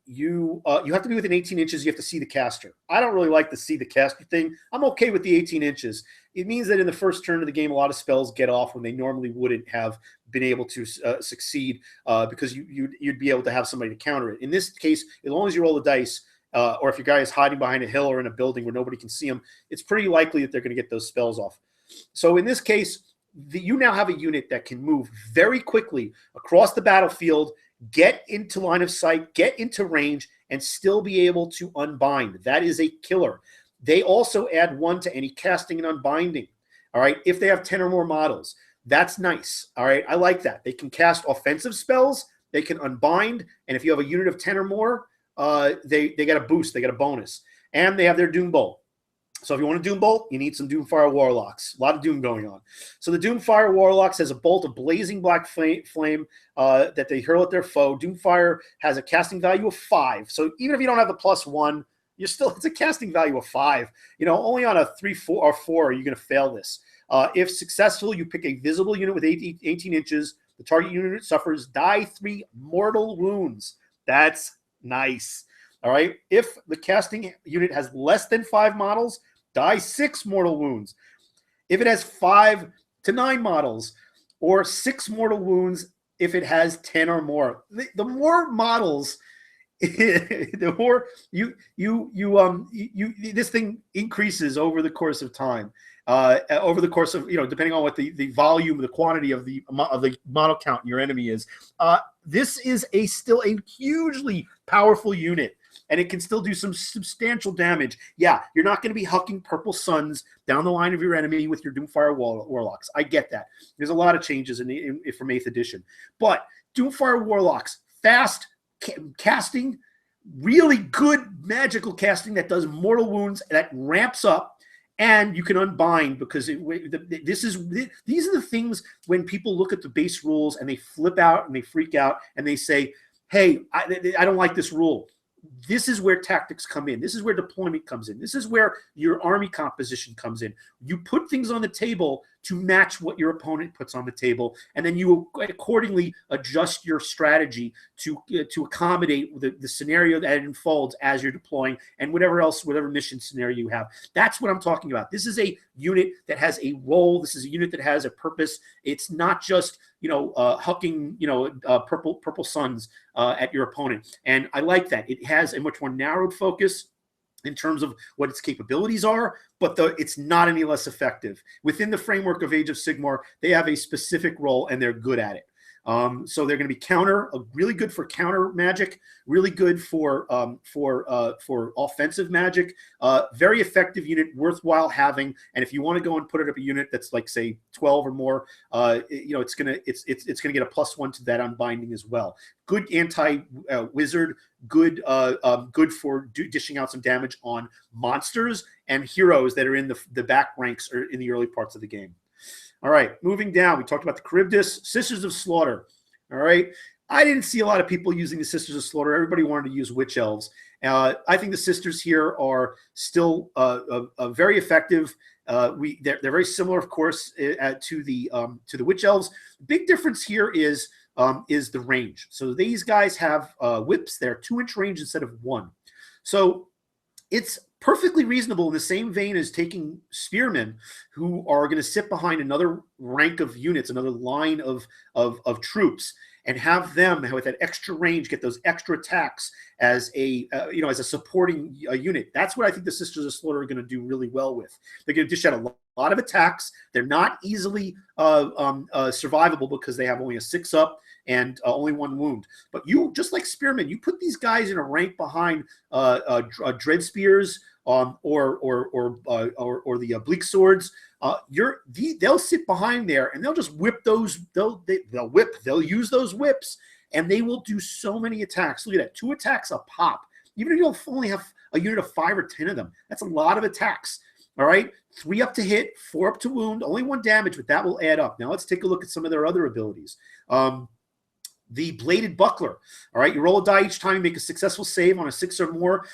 you have to be within 18 inches. You have to see the caster. I don't really like the see the caster thing. I'm okay with the 18 inches. It means that in the first turn of the game, a lot of spells get off when they normally wouldn't have been able to succeed because you'd be able to have somebody to counter it. In this case, as long as you roll the dice, or if your guy is hiding behind a hill or in a building where nobody can see him, it's pretty likely that they're going to get those spells off. So in this case, you now have a unit that can move very quickly across the battlefield, get into line of sight, get into range, and still be able to unbind. That is a killer. They also add 1 to any casting and unbinding. All right, if they have 10 or more models, that's nice. All right, I like that. They can cast offensive spells they can unbind, and if you have a unit of 10 or more, they get a boost, they get a bonus, and they have their Doom Bolt. So if you want a Doom Bolt, you need some Doomfire Warlocks. A lot of Doom going on. So the Doomfire Warlocks has a bolt of blazing black flame that they hurl at their foe. Doomfire has a casting value of 5. So even if you don't have the +1, it's a casting value of 5. Only on a 3, 4, or 4 are you going to fail this. If successful, you pick a visible unit with 18 inches. The target unit suffers die 3 mortal wounds. That's nice. All right. If the casting unit has less than 5 models, die 6 mortal wounds. If it has 5 to 9 models, or 6 mortal wounds if it has 10 or more. The more models, the more this thing increases over the course of time. Over the course of, depending on what the volume, the quantity of the model count in your enemy is. This is still a hugely powerful unit. And it can still do some substantial damage. Yeah, you're not going to be hucking purple suns down the line of your enemy with your Doomfire Warlocks. I get that. There's a lot of changes from 8th edition. But Doomfire Warlocks, fast casting, really good magical casting that does mortal wounds, that ramps up, and you can unbind, because these are the things when people look at the base rules and they flip out and they freak out and they say, hey, I don't like this rule. This is where tactics come in. This is where deployment comes in. This is where your army composition comes in. You put things on the table to match what your opponent puts on the table, and then you accordingly adjust your strategy to accommodate the scenario that it unfolds as you're deploying, and whatever mission scenario you have. That's what I'm talking about. This is a unit that has a role. This is a unit that has a purpose. It's not just hucking purple suns at your opponent. And I like that. It has a much more narrowed focus in terms of what its capabilities are, but it's not any less effective. Within the framework of Age of Sigmar, they have a specific role, and they're good at it. So they're going to be really good for counter magic, really good for offensive magic. Very effective unit, worthwhile having. And if you want to go and put it up a unit that's like, say, 12 or more, it's gonna get a +1 to that unbinding as well. Good anti-wizard, good for dishing out some damage on monsters and heroes that are in the back ranks or in the early parts of the game. All right, moving down, we talked about the Charybdis, Sisters of Slaughter. All right, I didn't see a lot of people using the Sisters of Slaughter. Everybody wanted to use Witch Elves. I think the Sisters here are still very effective. They're very similar, of course, to the Witch Elves. The big difference here is the range. So these guys have whips. They're 2-inch range instead of 1. So it's perfectly reasonable in the same vein as taking spearmen who are going to sit behind another rank of units, another line of troops, and have them with that extra range get those extra attacks as a supporting unit. That's what I think the Sisters of Slaughter are going to do really well with. They're going to dish out a lot of attacks. They're not easily survivable because they have only a 6 up and only 1 wound. But you, just like spearmen, you put these guys in a rank behind dread spears or the bleak swords. They'll sit behind there and they'll just whip those. They'll use those whips, and they will do so many attacks. Look at that, 2 attacks a pop. Even if you only have a unit of 5 or 10 of them, that's a lot of attacks. All right, 3 up to hit, 4 up to wound, only 1 damage, but that will add up. Now let's take a look at some of their other abilities. The Bladed Buckler. All right, you roll a die each time you make a successful save on a 6 or more.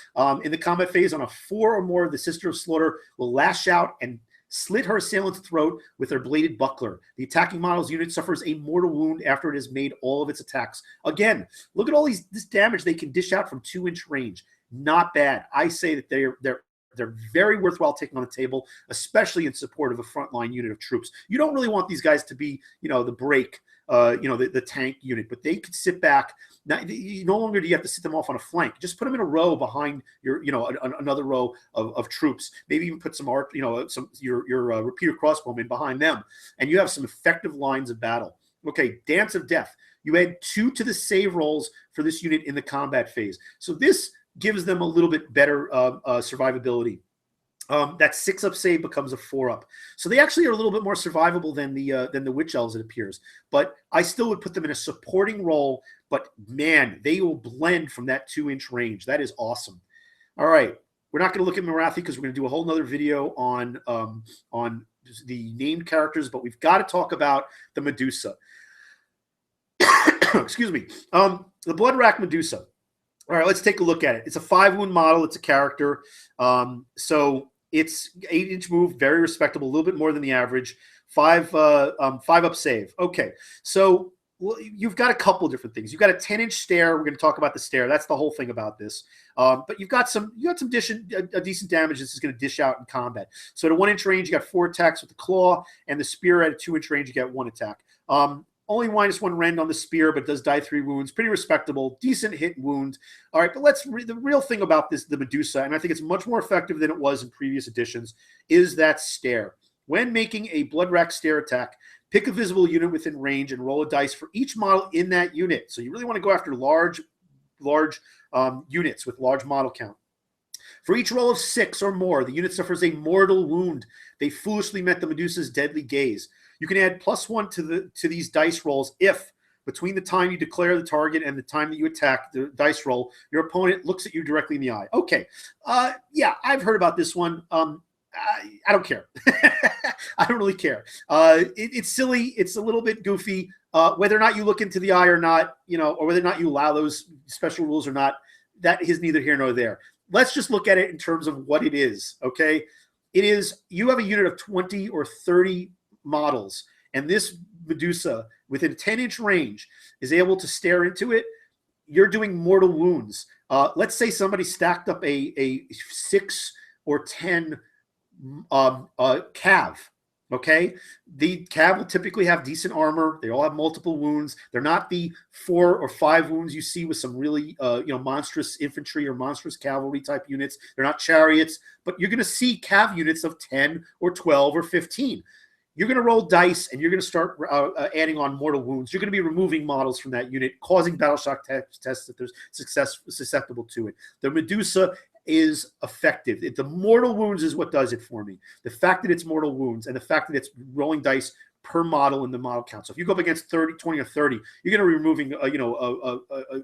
In the combat phase, on a 4 or more, the Sister of Slaughter will lash out and slit her assailant's throat with her Bladed Buckler. The attacking model's unit suffers a mortal wound after it has made all of its attacks. Again, look at all this damage they can dish out from 2-inch range. Not bad. I say that they're very worthwhile taking on the table, especially in support of a frontline unit of troops. You don't really want these guys to be, the break, the tank unit, but they could sit back. Now, no longer do you have to sit them off on a flank. Just put them in a row behind your, another row of troops. Maybe even put some your repeater crossbowmen behind them, and you have some effective lines of battle. Okay, Dance of Death. You add 2 to the save rolls for this unit in the combat phase. So this gives them a little bit better survivability. that 6-up save becomes a 4-up. So they actually are a little bit more survivable than the Witch Elves, it appears. But I still would put them in a supporting role. But man, they will blend from that 2-inch range. That is awesome. All right, we're not going to look at Morathi because we're going to do a whole nother video on the named characters. But we've got to talk about the Medusa. Excuse me. The Blood Rack Medusa. All right, let's take a look at it. It's a 5-wound model. It's a character. So it's 8-inch move, very respectable, a little bit more than the average. 5-up save. Okay, so you've got a couple of different things. You've got a 10-inch stare. We're going to talk about the stare. That's the whole thing about this. But you've got some decent damage. This is going to dish out in combat. So at a 1-inch range, you got 4 attacks with the claw, and the spear at a 2-inch range, you get 1 attack. Only -1 rend on the spear, but does die 3 wounds. Pretty respectable, decent hit wound. All right, but the real thing about the Medusa, and I think it's much more effective than it was in previous editions, is that stare. When making a Blood Rack stare attack, pick a visible unit within range and roll a dice for each model in that unit. So you really want to go after large units with large model count. For each roll of 6 or more, the unit suffers a mortal wound. They foolishly met the Medusa's deadly gaze. You can add +1 to these dice rolls if, between the time you declare the target and the time that you attack the dice roll, your opponent looks at you directly in the eye. Okay, yeah, I've heard about this one. I don't care. I don't really care. It's silly. It's a little bit goofy. Whether or not you look into the eye or not, or whether or not you allow those special rules or not, that is neither here nor there. Let's just look at it in terms of what it is, okay? It is, you have a unit of 20 or 30 models, and this Medusa within 10-inch range is able to stare into it. You're doing mortal wounds. Let's say somebody stacked up a 6 or 10 cav. Okay, the cav will typically have decent armor. They all have multiple wounds. They're not the 4 or 5 wounds you see with some really monstrous infantry or monstrous cavalry type units. They're not chariots, but you're going to see cav units of 10 or 12 or 15. You're going to roll dice, and you're going to start adding on mortal wounds. You're going to be removing models from that unit, causing battle shock tests if there's susceptible to it. The Medusa is effective. The mortal wounds is what does it for me. The fact that it's mortal wounds and the fact that it's rolling dice per model in the model count. So if you go up against 20 or 30, you're going to be removing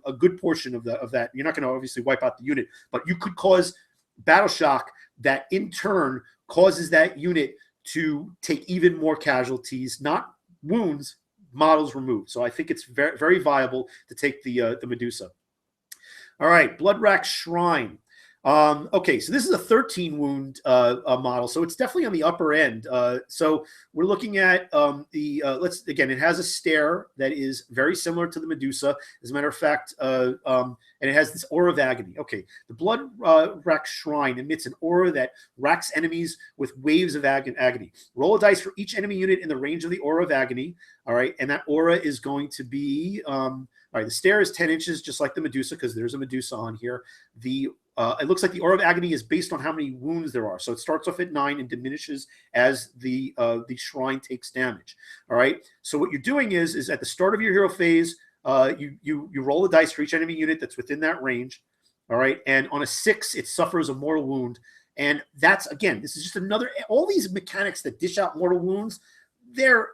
a good portion of that. You're not going to obviously wipe out the unit, but you could cause battle shock that in turn causes that unit to take even more casualties, not wounds, models removed. So I think it's very, very viable to take the Medusa. All right, Blood Rack Shrine. Okay, so this is a 13 wound model, so it's definitely on the upper end. So we're looking at it has a stare that is very similar to the Medusa. As a matter of fact, and it has this aura of agony. Okay, the Blood Rack Shrine emits an aura that racks enemies with waves of agony. Roll a dice for each enemy unit in the range of the aura of agony. All right, and that aura is going to be all right. The stare is 10 inches, just like the Medusa, because there's a Medusa on here. It looks like the Aura of Agony is based on how many wounds there are. So it starts off at 9 and diminishes as the shrine takes damage. All right. So what you're doing is at the start of your hero phase, you roll a dice for each enemy unit that's within that range. All right. And on a 6, it suffers a mortal wound. And that's, again, this is just another, all these mechanics that dish out mortal wounds, they're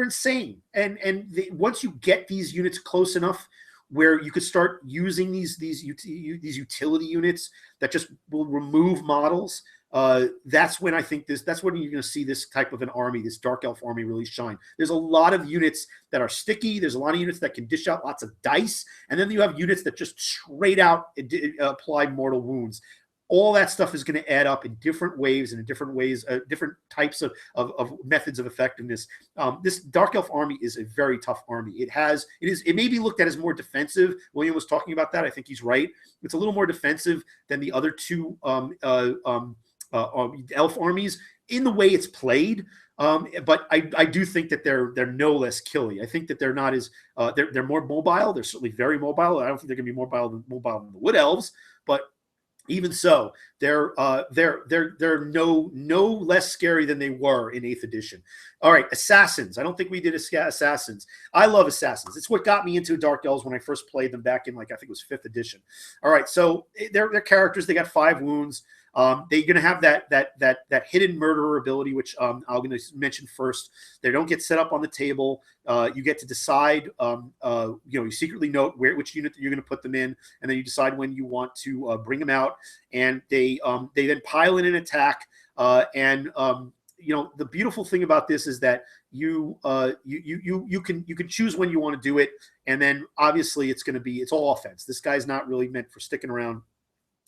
insane. And once you get these units close enough where you could start using these utility units that just will remove models, that's when I think that's when you're going to see this type of an army, this Dark Elf army, really shine. There's a lot of units that are sticky. There's a lot of units that can dish out lots of dice, and then you have units that just straight out apply mortal wounds. All that stuff is going to add up in different waves and in different ways, different types of methods of effectiveness. This Dark Elf army is a very tough army. It may be looked at as more defensive. William was talking about that. I think he's right. It's a little more defensive than the other two elf armies in the way it's played. But I do think that they're no less killy. I think that they're not as they're more mobile. They're certainly very mobile. I don't think they're going to be more mobile than the Wood Elves, but even so, they're no less scary than they were in 8th edition. All right, Assassins. I don't think we did Assassins. I love Assassins. It's what got me into Dark Elves when I first played them back in, I think it was 5th edition. All right, so they're characters. They got 5 wounds. They're going to have that hidden murderer ability, which I'm going to mention first. They don't get set up on the table. You get to decide. You secretly note which unit that you're going to put them in, and then you decide when you want to bring them out. And they then pile in an attack. The beautiful thing about this is that you can choose when you want to do it, and then obviously it's all offense. This guy's not really meant for sticking around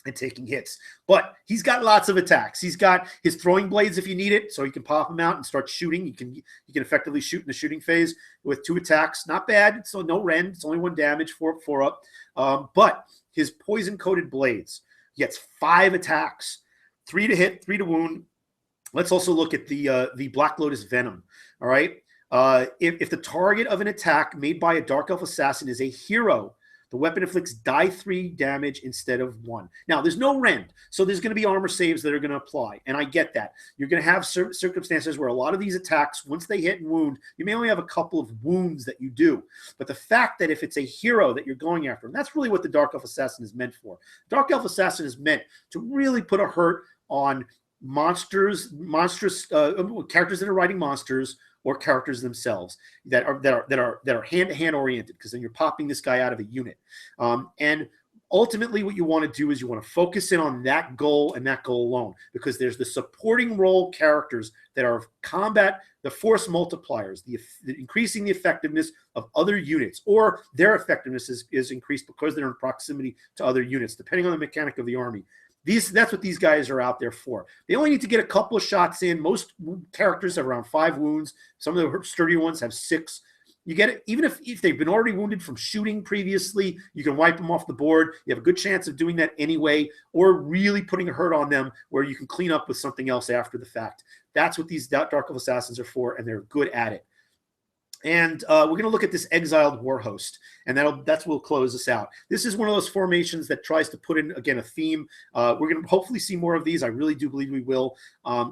and taking hits, but he's got lots of attacks. He's got his throwing blades if you need it, so you can pop them out and start shooting. You can effectively shoot in the shooting phase with 2 attacks. Not bad. So no rend. It's only 1 damage, 4 up. But his poison coated blades, he gets 5 attacks, 3 to hit, 3 to wound. Let's also look at the Black Lotus Venom. All right. If the target of an attack made by a Dark Elf assassin is a hero, the weapon inflicts die 3 damage instead of 1. Now, there's no rend, so there's going to be armor saves that are going to apply, and I get that. You're going to have circumstances where a lot of these attacks, once they hit and wound, you may only have a couple of wounds that you do. But the fact that if it's a hero that you're going after, and that's really what the Dark Elf Assassin is meant for. Dark Elf Assassin is meant to really put a hurt on monstrous characters that are riding monsters, or characters themselves that are hand-to-hand oriented, because then you're popping this guy out of a unit. And ultimately what you want to do is you want to focus in on that goal and that goal alone, because there's the supporting role characters that are combat, the force multipliers, the increasing the effectiveness of other units, or their effectiveness is increased because they're in proximity to other units, depending on the mechanic of the army. That's what these guys are out there for. They only need to get a couple of shots in. Most characters have around 5 wounds. Some of the sturdier ones have 6. You get it, even if they've been already wounded from shooting previously, you can wipe them off the board. You have a good chance of doing that anyway, or really putting a hurt on them where you can clean up with something else after the fact. That's what these Dark Elf Assassins are for, and they're good at it. And we're going to look at this Exiled War Host, and that's what will close us out. This is one of those formations that tries to put in, again, a theme. We're going to hopefully see more of these. I really do believe we will.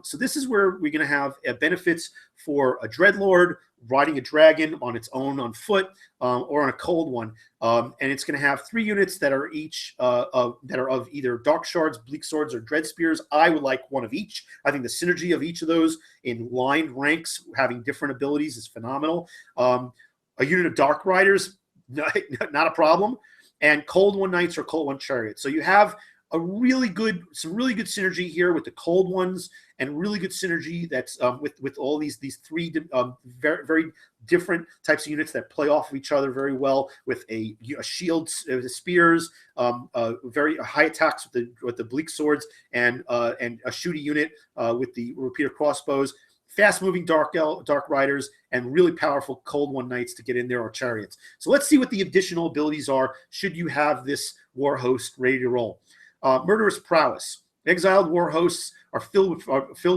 So this is where we're going to have benefits for a Dreadlord riding a dragon on its own on foot, or on a cold one. And it's going to have 3 units that are each that are of either Dark Shards, Bleak Swords, or Dread Spears. I would like one of each. I think the synergy of each of those in lined ranks having different abilities is phenomenal. A unit of Dark Riders, not a problem. And Cold One Knights or Cold One Chariots. So you have some really good synergy here with the cold ones, and really good synergy that's with all these 3 very, very different types of units that play off of each other very well, with a shield, spears, very high attacks with the Bleak Swords, and a shooty unit with the repeater crossbows, fast-moving dark riders, and really powerful Cold One Knights to get in there, or chariots. So let's see what the additional abilities are should you have this war host ready to roll. Murderous Prowess. Exiled war hosts are filled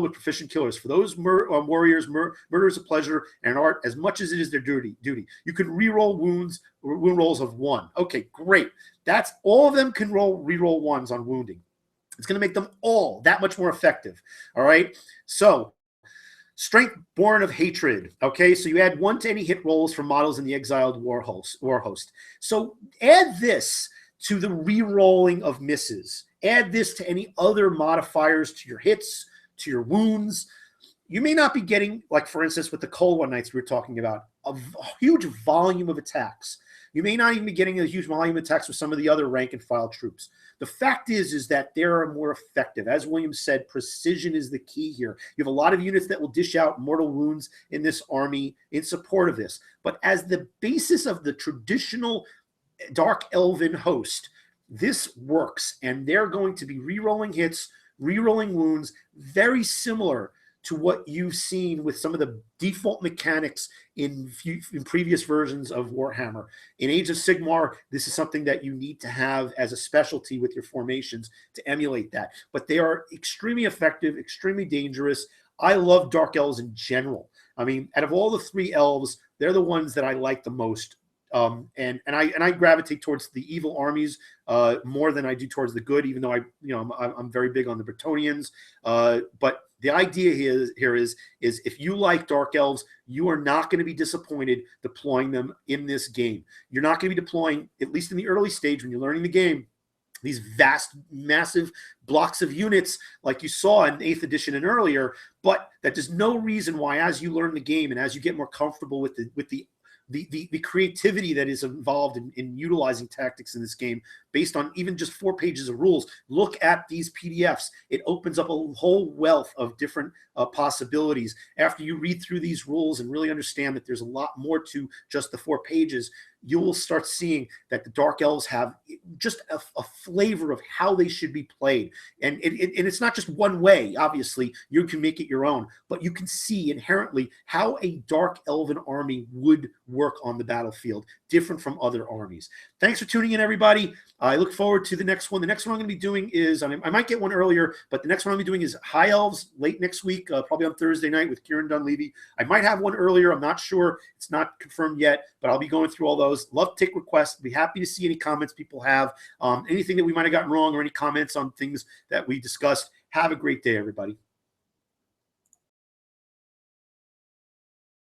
with proficient killers. For those warriors, murder is a pleasure and an art as much as it is their duty. You can reroll wound rolls of 1. Okay, great. That's all of them can reroll 1s on wounding. It's going to make them all that much more effective. All right. So, Strength Born of Hatred. Okay, so you add 1 to any hit rolls from models in the Exiled war host. So add this to the re-rolling of misses. Add this to any other modifiers to your hits, to your wounds. You may not be getting, like for instance with the Cold One Knights we were talking about, a huge volume of attacks. You may not even be getting a huge volume of attacks with some of the other rank and file troops. The fact is that they are more effective. As William said, precision is the key here. You have a lot of units that will dish out mortal wounds in this army in support of this. But as the basis of the traditional Dark Elven host, this works, and they're going to be re-rolling hits, re-rolling wounds, very similar to what you've seen with some of the default mechanics in previous versions of Warhammer. In Age of Sigmar, this is something that you need to have as a specialty with your formations to emulate that. But they are extremely effective, extremely dangerous. I love Dark Elves in general. I mean, out of all the 3 elves, they're the ones that I like the most. And I gravitate towards the evil armies more than I do towards the good, even though I'm very big on the Bretonnians. But the idea here is if you like Dark Elves, you are not going to be disappointed deploying them in this game. You're not going to be deploying, at least in the early stage when you're learning the game, these vast, massive blocks of units like you saw in 8th edition and earlier, but that there's no reason why, as you learn the game and as you get more comfortable with the creativity that is involved in utilizing tactics in this game, based on even just 4 pages of rules. Look at these PDFs. It opens up a whole wealth of different possibilities. After you read through these rules and really understand that there's a lot more to just the 4 pages, you will start seeing that the Dark Elves have just a flavor of how they should be played. And it's not just one way. Obviously, you can make it your own, but you can see inherently how a Dark Elven army would work on the battlefield, different from other armies. Thanks for tuning in, everybody. I look forward to the next one. The next one I'm going to be doing is, I might get one earlier, but the next one I'm going to be doing is High Elves late next week, probably on Thursday night with Kieran Dunleavy. I might have one earlier. I'm not sure. It's not confirmed yet, but I'll be going through all those. Love to take requests. Be happy to see any comments people have, anything that we might have gotten wrong or any comments on things that we discussed. Have a great day, everybody.